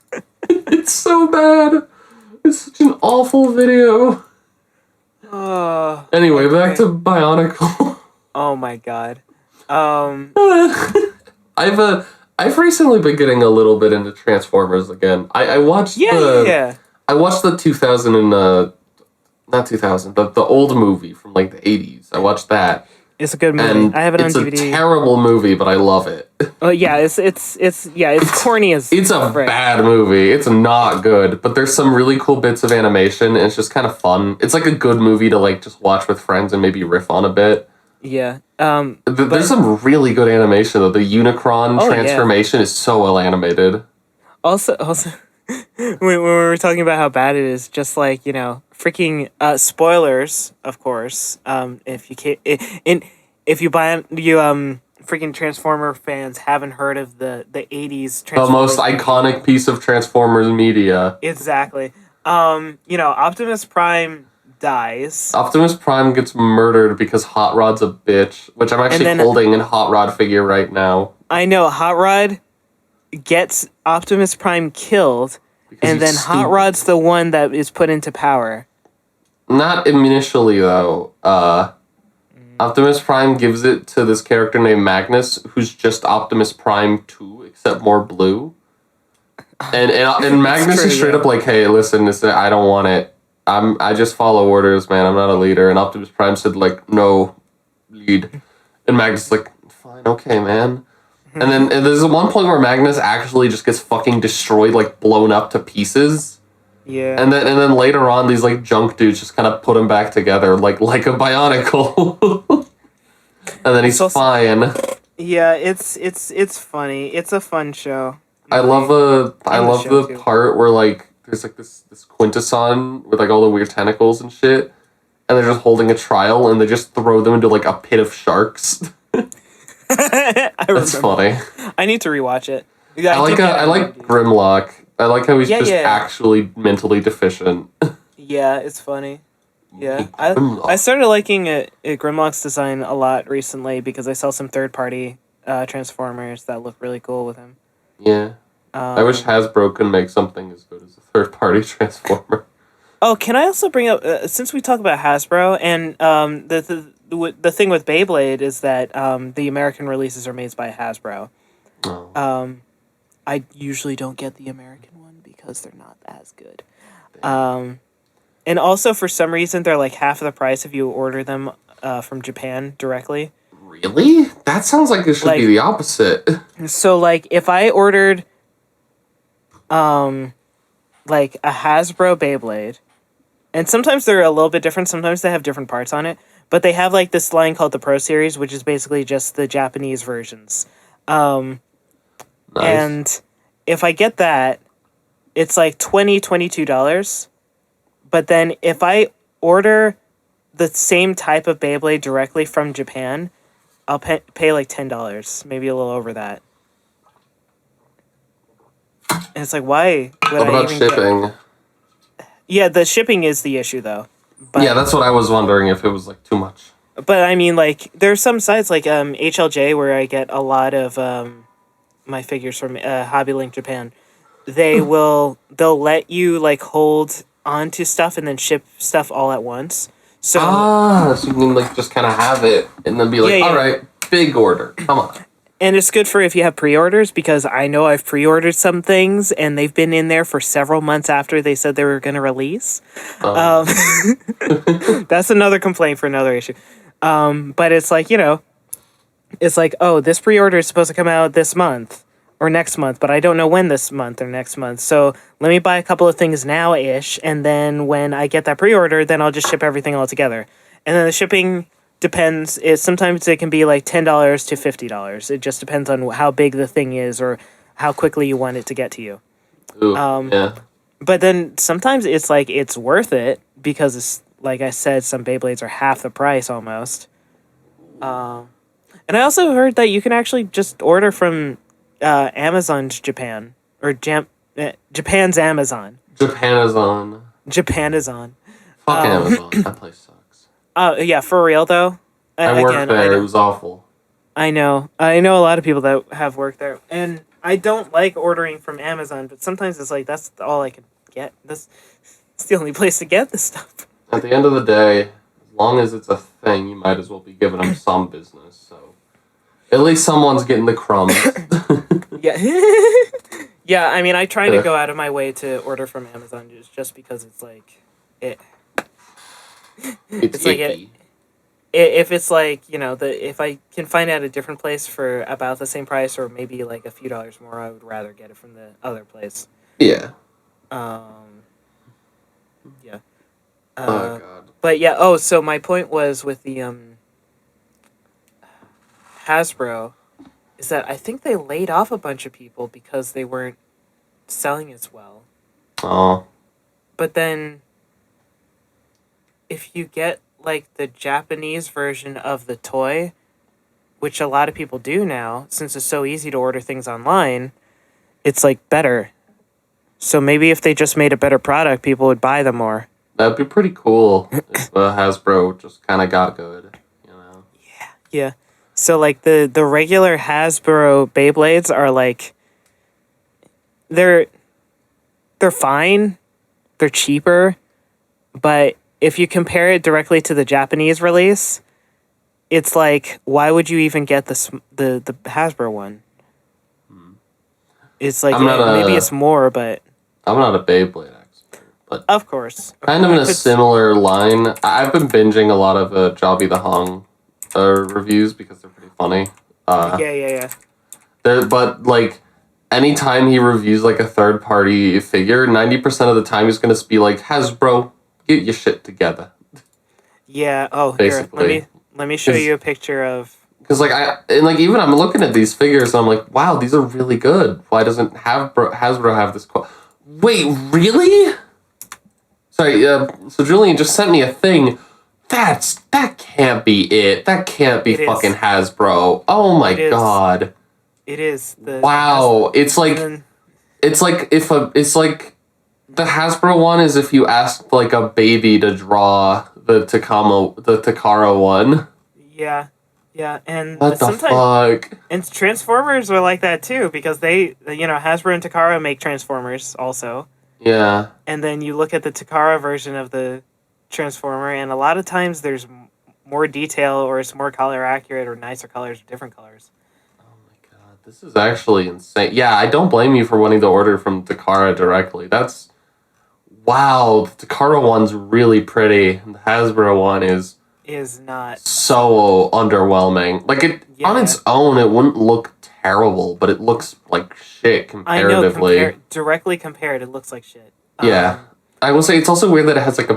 It's so bad. It's such an awful video. Anyway, okay. Back to Bionicle. Oh my god. I've recently been getting a little bit into Transformers again. I watched I watched the 2000 and not 2000, the old movie from like the 80s. I watched that. It's a good movie. And I have it on DVD. It's a terrible movie, but I love it. Oh yeah, it's corny as it's a bad movie. It's not good, but there's some really cool bits of animation, and it's just kind of fun. It's like a good movie to like just watch with friends and maybe riff on a bit. Yeah. There's some really good animation though. The Unicron transformation is so well animated. Also, when we were talking about how bad it is, just like freaking spoilers, of course. If you freaking Transformer fans haven't heard of the 80s Transformers, the most iconic piece of Transformers media. Exactly. Optimus Prime dies. Optimus Prime gets murdered because Hot Rod's a bitch, which I'm actually holding in Hot Rod figure right now. I know, Hot Rod gets Optimus Prime killed, because and then Hot Rod's the one that is put into power. Not initially, though. Optimus Prime gives it to this character named Magnus, who's just Optimus Prime 2, except more blue. And Magnus is straight up like, hey, listen, I don't want it. I just follow orders, man. I'm not a leader. And Optimus Prime said, like, no, lead. And Magnus is like, fine, okay, man. And there's one point where Magnus actually just gets fucking destroyed, like, blown up to pieces. Yeah. And then later on, these, like, junk dudes just kind of put him back together, like a Bionicle. And then he's fine. Yeah, it's funny. It's a fun show. I love the part where, like, there's like this Quintesson with like all the weird tentacles and shit, and they're just holding a trial and they just throw them into like a pit of sharks. That's funny. I need to rewatch it. Yeah, I like Grimlock. I like how he's actually mentally deficient. Yeah, it's funny. Yeah, I started liking Grimlock's design a lot recently because I saw some third-party Transformers that look really cool with him. Yeah. I wish Hasbro could make something as good as a third-party Transformer. Oh, can I also bring up, since we talk about Hasbro, and the thing with Beyblade is that the American releases are made by Hasbro. Oh. I usually don't get the American one because they're not as good. And also, for some reason, they're like half the price if you order them from Japan directly. Really? That sounds like it should be the opposite. So, like, if I ordered like a Hasbro Beyblade, and sometimes they're a little bit different, sometimes they have different parts on it, but they have like this line called the Pro Series, which is basically just the Japanese versions. Nice. And if I get that, it's like $22, but then if I order the same type of Beyblade directly from Japan, I'll pay like $10, maybe a little over that. And it's like, why would What I about even shipping? Yeah, the shipping is the issue though. But, Yeah, that's what I was wondering if it was like too much. But I mean, like, there's some sites like HLJ where I get a lot of my figures from Hobby Link Japan. They'll let you like hold onto stuff and then ship stuff all at once. So so you can like just kind of have it and then be like, Yeah. all right, big order, come on. and it's good for if you have pre-orders, because I know I've pre-ordered some things and they've been in there for several months after they said they were going to release. That's another complaint for another issue. But it's like, it's like, oh, this pre-order is supposed to come out this month or next month, but I don't know when this month or next month. So let me buy a couple of things now-ish, and then when I get that pre-order, then I'll just ship everything all together. And then the shipping depends. Sometimes it can be like $10 to $50. It just depends on how big the thing is or how quickly you want it to get to you. Ooh, yeah. But then sometimes it's like it's worth it because it's, like I said, some Beyblades are half the price almost. And I also heard that you can actually just order from Amazon's Japan or Japan's Amazon. Japanazon. Japanazon. Fucking Amazon. That place sucks. Yeah, for real though. I worked there. It was awful. I know a lot of people that have worked there, and I don't like ordering from Amazon, but sometimes it's like that's all I can get. It's the only place to get this stuff. At the end of the day, as long as it's a thing, you might as well be giving them some business. So at least someone's getting the crumbs. Yeah. Yeah, I mean, I try to go out of my way to order from Amazon just because it's like It's like icky. if it's like, if I can find out a different place for about the same price or maybe like a few dollars more, I would rather get it from the other place. Yeah. Yeah. Oh god. But yeah, so my point was with the Hasbro is that I think they laid off a bunch of people because they weren't selling as well. Oh. But then if you get like the Japanese version of the toy, which a lot of people do now, since it's so easy to order things online, it's like better. So maybe if they just made a better product, people would buy them more. That'd be pretty cool if Hasbro just kind of got good, Yeah. So like the regular Hasbro Beyblades are like they're fine. They're cheaper, but if you compare it directly to the Japanese release, it's like, why would you even get the Hasbro one? It's like maybe it's more, but I'm not a Beyblade expert, but of course. kind of in a similar line. I've been binging a lot of Jobby the Hung reviews because they're pretty funny. Yeah. But like, anytime he reviews like a third party figure, 90% of the time he's gonna be like, Hasbro, get your shit together. Yeah. Oh, basically. Here, let me show you a picture of. Because even I'm looking at these figures and I'm like, wow, these are really good. Why doesn't Hasbro have this? Wait, really? Sorry. So Julian just sent me a thing. That can't be it. That can't be fucking Hasbro. Oh my god. It is. Wow. It's like the Hasbro one is if you asked like a baby to draw the Takara one. Yeah. Yeah, and what the fuck? And Transformers are like that too, because they, Hasbro and Takara make Transformers also. Yeah. And then you look at the Takara version of the Transformer, and a lot of times there's more detail, or it's more color accurate, or nicer colors, or different colors. Oh my god, this is actually insane. Yeah, I don't blame you for wanting to order from Takara directly. Wow, the Takara one's really pretty, and the Hasbro one is not so underwhelming. Like on its own, it wouldn't look terrible, but it looks like shit comparatively. I know, directly compared, it looks like shit. Yeah, I will say it's also weird that it has like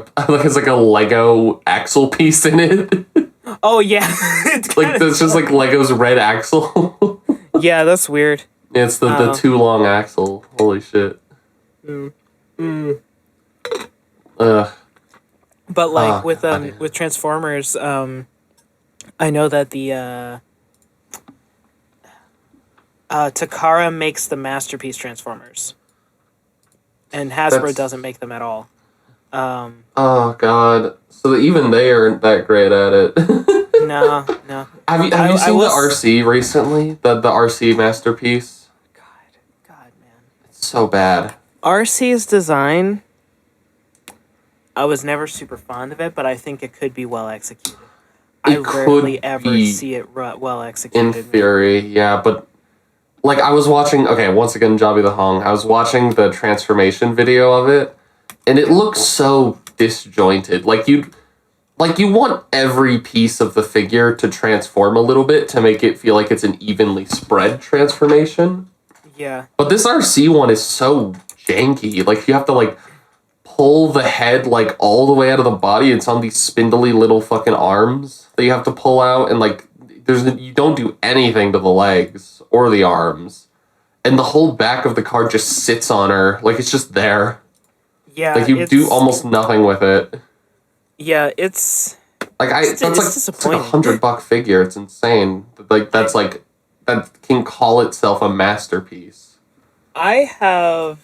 a Lego axle piece in it. Oh yeah, like there's just like Lego's red axle. Yeah, that's weird. It's the too long axle. Holy shit. Ugh. But like Oh god, yeah. with Transformers, I know that the Takara makes the masterpiece Transformers, and Hasbro That's doesn't make them at all. Um, oh god. So even they aren't that great at it. no, no. Have you I seen the was RC recently? The RC masterpiece. God, man. It's so bad. RC's design, I was never super fond of it, but I think it could be well executed. I It rarely could ever be see it well in executed. theory, yeah, but like I was watching. Okay, once again, Jobby the Hong. I was watching the transformation video of it, and it looks so disjointed. Like you want every piece of the figure to transform a little bit to make it feel like it's an evenly spread transformation. Yeah, But this RC one is so janky. Like you have to like pull the head like all the way out of the body. It's on these spindly little fucking arms that you have to pull out, and like you don't do anything to the legs or the arms, and the whole back of the car just sits on her like it's just there. yeah. Like you do almost nothing with it. Yeah, it's That's like it's like disappointing. $100 figure. It's insane. Like that's like that can call itself a masterpiece. I have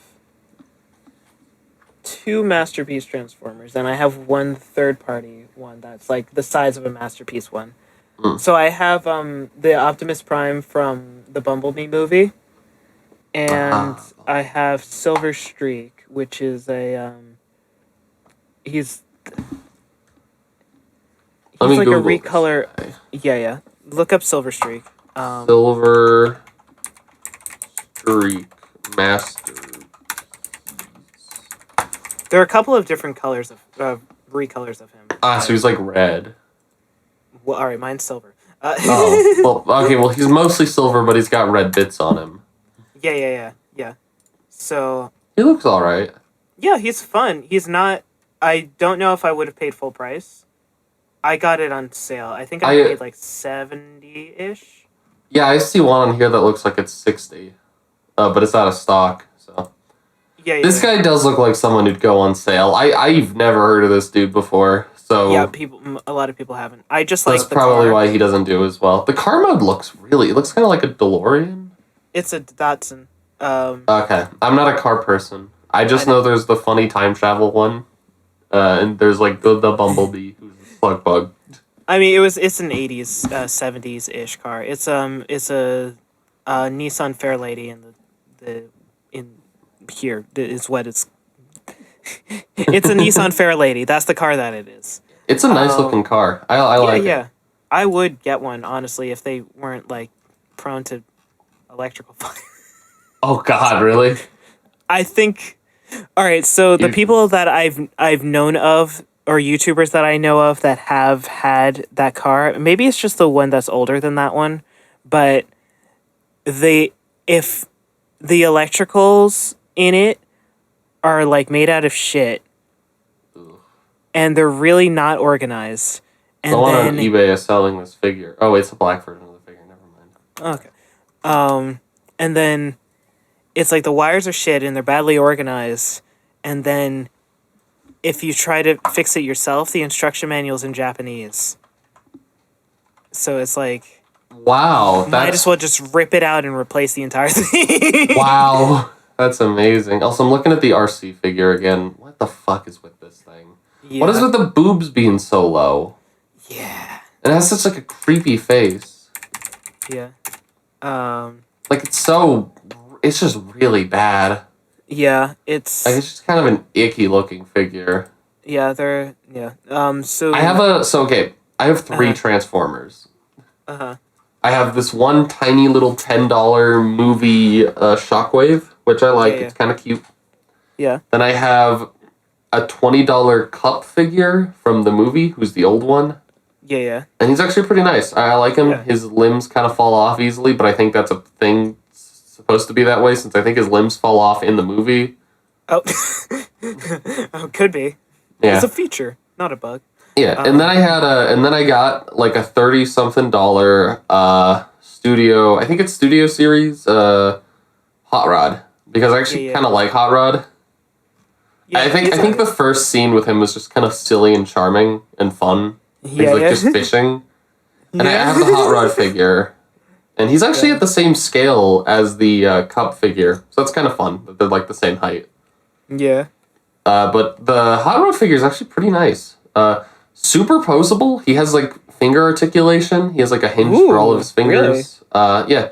two masterpiece Transformers, and I have one third party one that's like the size of a masterpiece one. Mm. So I have the Optimus Prime from the Bumblebee movie, and I have Silver Streak, which is a he's Let me like a Google this recolor. guy. Yeah. Look up Silver Streak. Silver Streak Master. There are a couple of different colors of recolors of him. So he's like red. Well, all right, mine's silver. Oh, well, okay, well, he's mostly silver, but he's got red bits on him. Yeah. So He looks alright. yeah, he's fun. He's not. I don't know if I would have paid full price. I got it on sale. I think I paid like 70-ish. Yeah, I see one on here that looks like it's 60. But it's out of stock, so. Yeah. This guy does look like someone who'd go on sale. I've never heard of this dude before, so. Yeah, a lot of people haven't. I just like that's the probably car. why he doesn't do as well. The car mode looks it looks kind of like a DeLorean. It's a Datsun. Okay, I'm not a car person. I just know there's the funny time travel one, and there's like the Bumblebee who's a slug bug. I mean, it's an 80s, 70s ish car. It's a Nissan Fairlady in here is what it's. It's a Nissan Fairlady. That's the car that it is. It's a nice looking car. I like it. Yeah. I would get one honestly if they weren't like prone to electrical fire. Oh God, really? I think. All right, so the people that I've known of, or YouTubers that I know of that have had that car, maybe it's just the one that's older than that one, but if the electricals in it are like made out of shit, and they're really not organized, and the one then on eBay is selling this figure. Oh, wait, it's a black version of the figure. Never mind. okay, and then it's like the wires are shit and they're badly organized, and then if you try to fix it yourself, the instruction manual's in Japanese. So it's like, Wow, might as well just rip it out and replace the entire thing. Wow, that's amazing. Also, I'm looking at the RC figure again. What the fuck is with this thing? Yeah. What is with the boobs being so low? Yeah. It has such like a creepy face. Yeah. Like it's just really bad. Yeah, it's Like it's just kind of an icky looking figure. yeah, they're yeah. So I have 3 Transformers. Uh-huh. I have this one tiny little $10 movie Shockwave, which I like. Yeah. It's kind of cute. Yeah. Then I have a $20 Cup figure from the movie, who's the old one. Yeah. And he's actually pretty nice. I like him. Yeah. His limbs kind of fall off easily, but I think that's a thing supposed to be that way since I think his limbs fall off in the movie. Oh. Oh, could be. Yeah. It's a feature, not a bug. Yeah, and then I got like a $30-something studio. I think it's Studio Series Hot Rod because I actually Yeah. kind of like Hot Rod. Yeah, I think the first scene with him was just kind of silly and charming and fun. He's like just fishing. And I have the Hot Rod figure. And he's actually at the same scale as the Cup figure. So that's kind of fun. That they're like the same height. Yeah. But the Hot Rod figure is actually pretty nice. Super posable. He has like finger articulation. He has like a hinge for all of his fingers. Really? Yeah.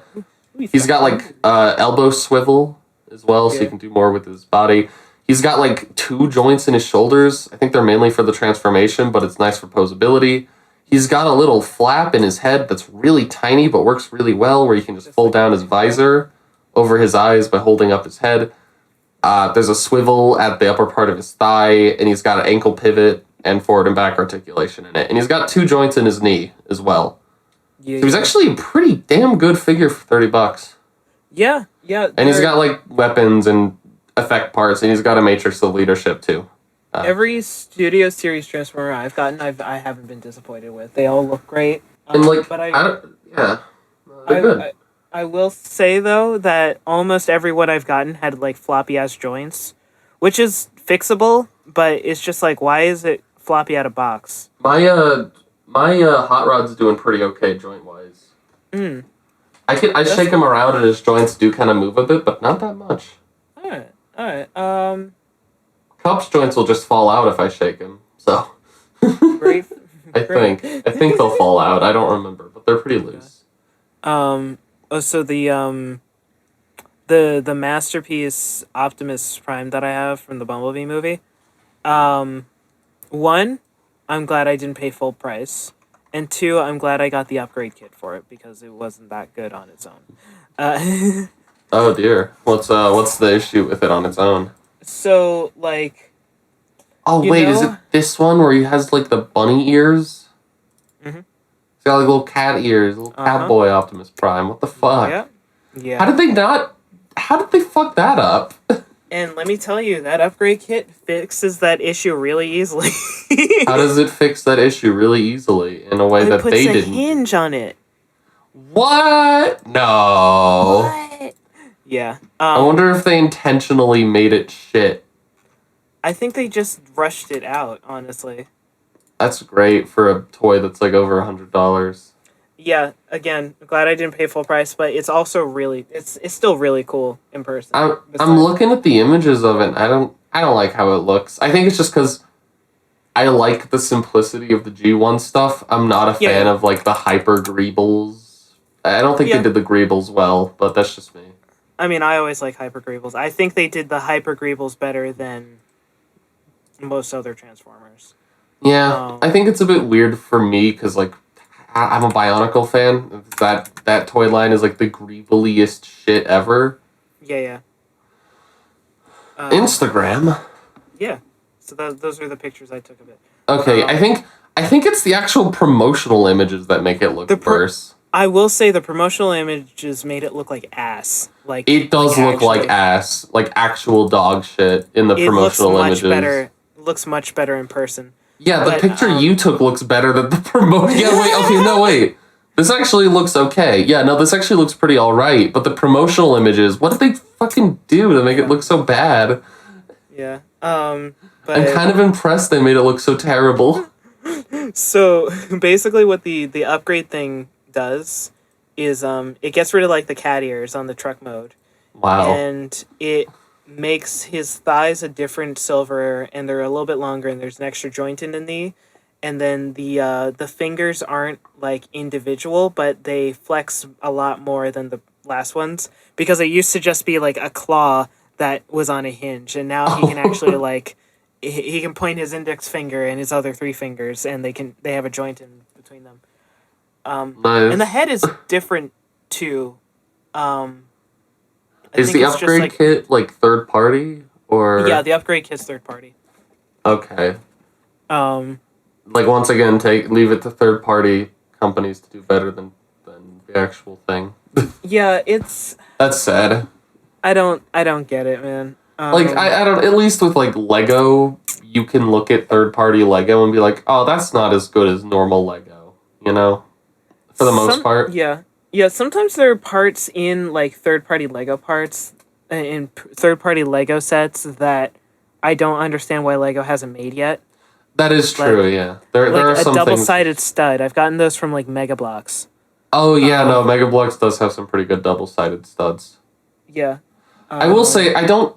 He's got like elbow swivel as well, so he can do more with his body. He's got like 2 joints in his shoulders. I think they're mainly for the transformation, but it's nice for posability. He's got a little flap in his head that's really tiny but works really well, where you can just fold down his visor over his eyes by holding up his head. There's a swivel at the upper part of his thigh, and he's got an ankle pivot and forward and back articulation in it. And he's got 2 joints in his knee as well. Yeah, so he's actually a pretty damn good figure for $30. Yeah, yeah. And he's got like weapons and effect parts, and he's got a matrix of leadership too. Every Studio Series Transformer I've gotten, I haven't been disappointed with. They all look great. And like, but they're good. I will say though that almost everyone I've gotten had like floppy ass joints, which is fixable, but it's just like, why is it floppy out of box? My Hot Rod's doing pretty okay joint wise. I shake him around and his joints do kind of move a bit, but not that much. All right. Cup's joints will just fall out if I shake him. So. Great. I think they'll fall out. I don't remember, but they're pretty loose. So the Masterpiece Optimus Prime that I have from the Bumblebee movie. One, I'm glad I didn't pay full price, and 2, I'm glad I got the upgrade kit for it because it wasn't that good on its own. Oh dear, what's the issue with it on its own? So like. Oh wait, is it this one where he has like the bunny ears? Mm-hmm. He's got like little cat ears, little cat boy Optimus Prime. What the fuck? Yeah. How did they fuck that up? And let me tell you, that upgrade kit fixes that issue really easily. How does it fix that issue really easily in a way that they didn't? It puts a hinge on it. What? No. What? Yeah. I wonder if they intentionally made it shit. I think they just rushed it out, honestly. That's great for a toy that's like over $100. Yeah, again, glad I didn't pay full price, but it's also really it's still really cool in person. I'm looking at the images of it. And I don't like how it looks. I think it's just because I like the simplicity of the G1 stuff. I'm not a fan of like the hyper greebles. I don't think they did the greebles well, but that's just me. I mean, I always like hyper greebles. I think they did the hyper greebles better than most other Transformers. Yeah, I think it's a bit weird for me because like I'm a Bionicle fan. That toy line is like the greebliest shit ever. Yeah. Instagram. Yeah, so those are the pictures I took of it. Okay, I think it's the actual promotional images that make it look worse. I will say the promotional images made it look like ass. Like it does look like ass, like actual dog shit in the promotional images. It looks much better in person. Yeah, the picture you took looks better than the promotion. Yeah, wait. This actually looks okay. Yeah, no, this actually looks pretty alright. But the promotional images, what did they fucking do to make it look so bad? Yeah. But I'm kind of impressed they made it look so terrible. So basically what the upgrade thing does is it gets rid of like the cat ears on the truck mode. Wow. And it makes his thighs a different silver, and they're a little bit longer, and there's an extra joint in the knee, and then the fingers aren't like individual, but they flex a lot more than the last ones, because it used to just be like a claw that was on a hinge, and now he can actually like he can point his index finger and his other 3 fingers, and they have a joint in between them. Nice. And the head is different too. Is the upgrade kit like third party or? Yeah, the upgrade kit's third party. Okay. Like once again, leave it to third party companies to do better than the actual thing. Yeah, that's sad. I don't get it, man. Like I don't. At least with like Lego, you can look at third party Lego and be like, oh, that's not as good as normal Lego. You know, for the most part. Yeah. Yeah, sometimes there are parts in, like, third-party Lego parts, in third-party Lego sets that I don't understand why Lego hasn't made yet. That is true. Yeah, there are Like a some double-sided things. stud. I've gotten those from like Mega Bloks. Oh yeah, no, Mega Bloks does have some pretty good double-sided studs. Yeah. I will say I don't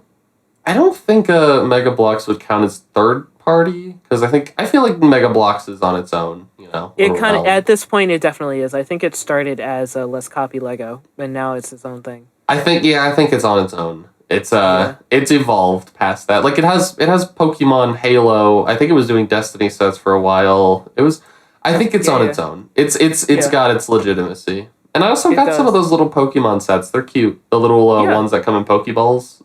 think Mega Bloks would count as third party because I feel like Mega Bloks is on its own. It kind of at this point it definitely is. I think it started as a Let's Copy Lego, and now it's its own thing. I think it's on its own. It's evolved past that. Like it has Pokemon, Halo. I think it was doing Destiny sets for a while. I think it's on its own. It's got its legitimacy. And I also got some of those little Pokemon sets. They're cute. The little ones that come in Pokeballs.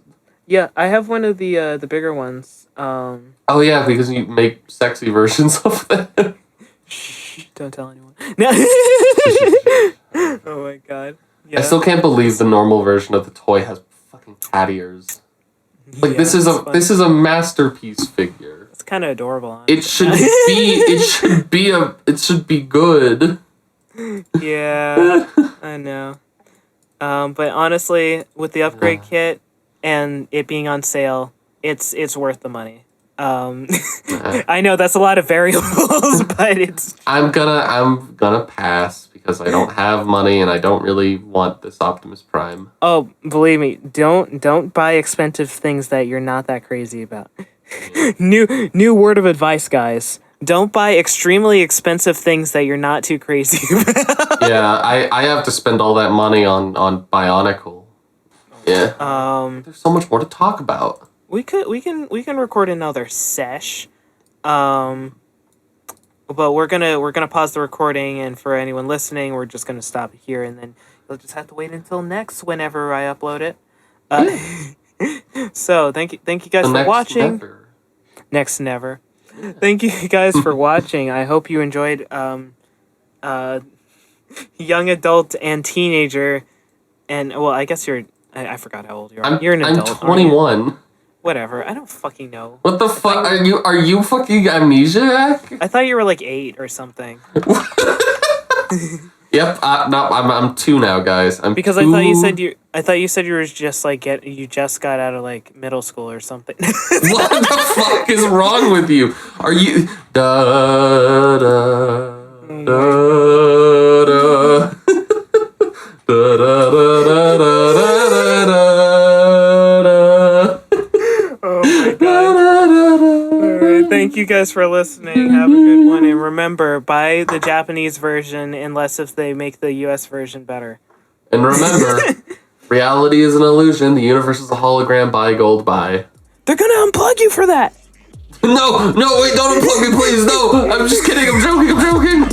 Yeah, I have one of the bigger ones. Oh yeah, because you make sexy versions of them. Shh, don't tell anyone. No. Oh my god. Yeah. I still can't believe the normal version of the toy has fucking cat ears. Like this is a masterpiece figure. It's kind of adorable. Honestly. It should be good. Yeah, I know. But honestly, with the upgrade kit and it being on sale, it's worth the money. I know that's a lot of variables, but it's. I'm gonna pass because I don't have money and I don't really want this Optimus Prime. Oh, believe me, don't buy expensive things that you're not that crazy about. New word of advice, guys. Don't buy extremely expensive things that you're not too crazy about. Yeah, I have to spend all that money on Bionicle. Yeah. There's so much more to talk about. We can record another sesh. But we're gonna pause the recording, and for anyone listening, we're just gonna stop it here, and then you'll just have to wait until whenever I upload it. So thank you guys for watching. Next never. Thank you guys for watching. I hope you enjoyed young adult and teenager, and well, I guess I forgot how old you are. You're an adult. I'm 21. Whatever. I don't fucking know. What the fuck? Are you fucking amnesiac? I thought you were like 8 or something. Yep. No, I'm 2 now, guys. Because 2. I thought you said you were just like you just got out of like middle school or something. What the fuck is wrong with you? Are you da da da da da da da da da. Oh my god. Alright, thank you guys for listening. Have a good one, and remember, buy the Japanese version unless if they make the US version better. And remember, reality is an illusion, the universe is a hologram, buy gold, buy. They're gonna unplug you for that! No, wait, don't unplug me, please, no! I'm just kidding, I'm joking!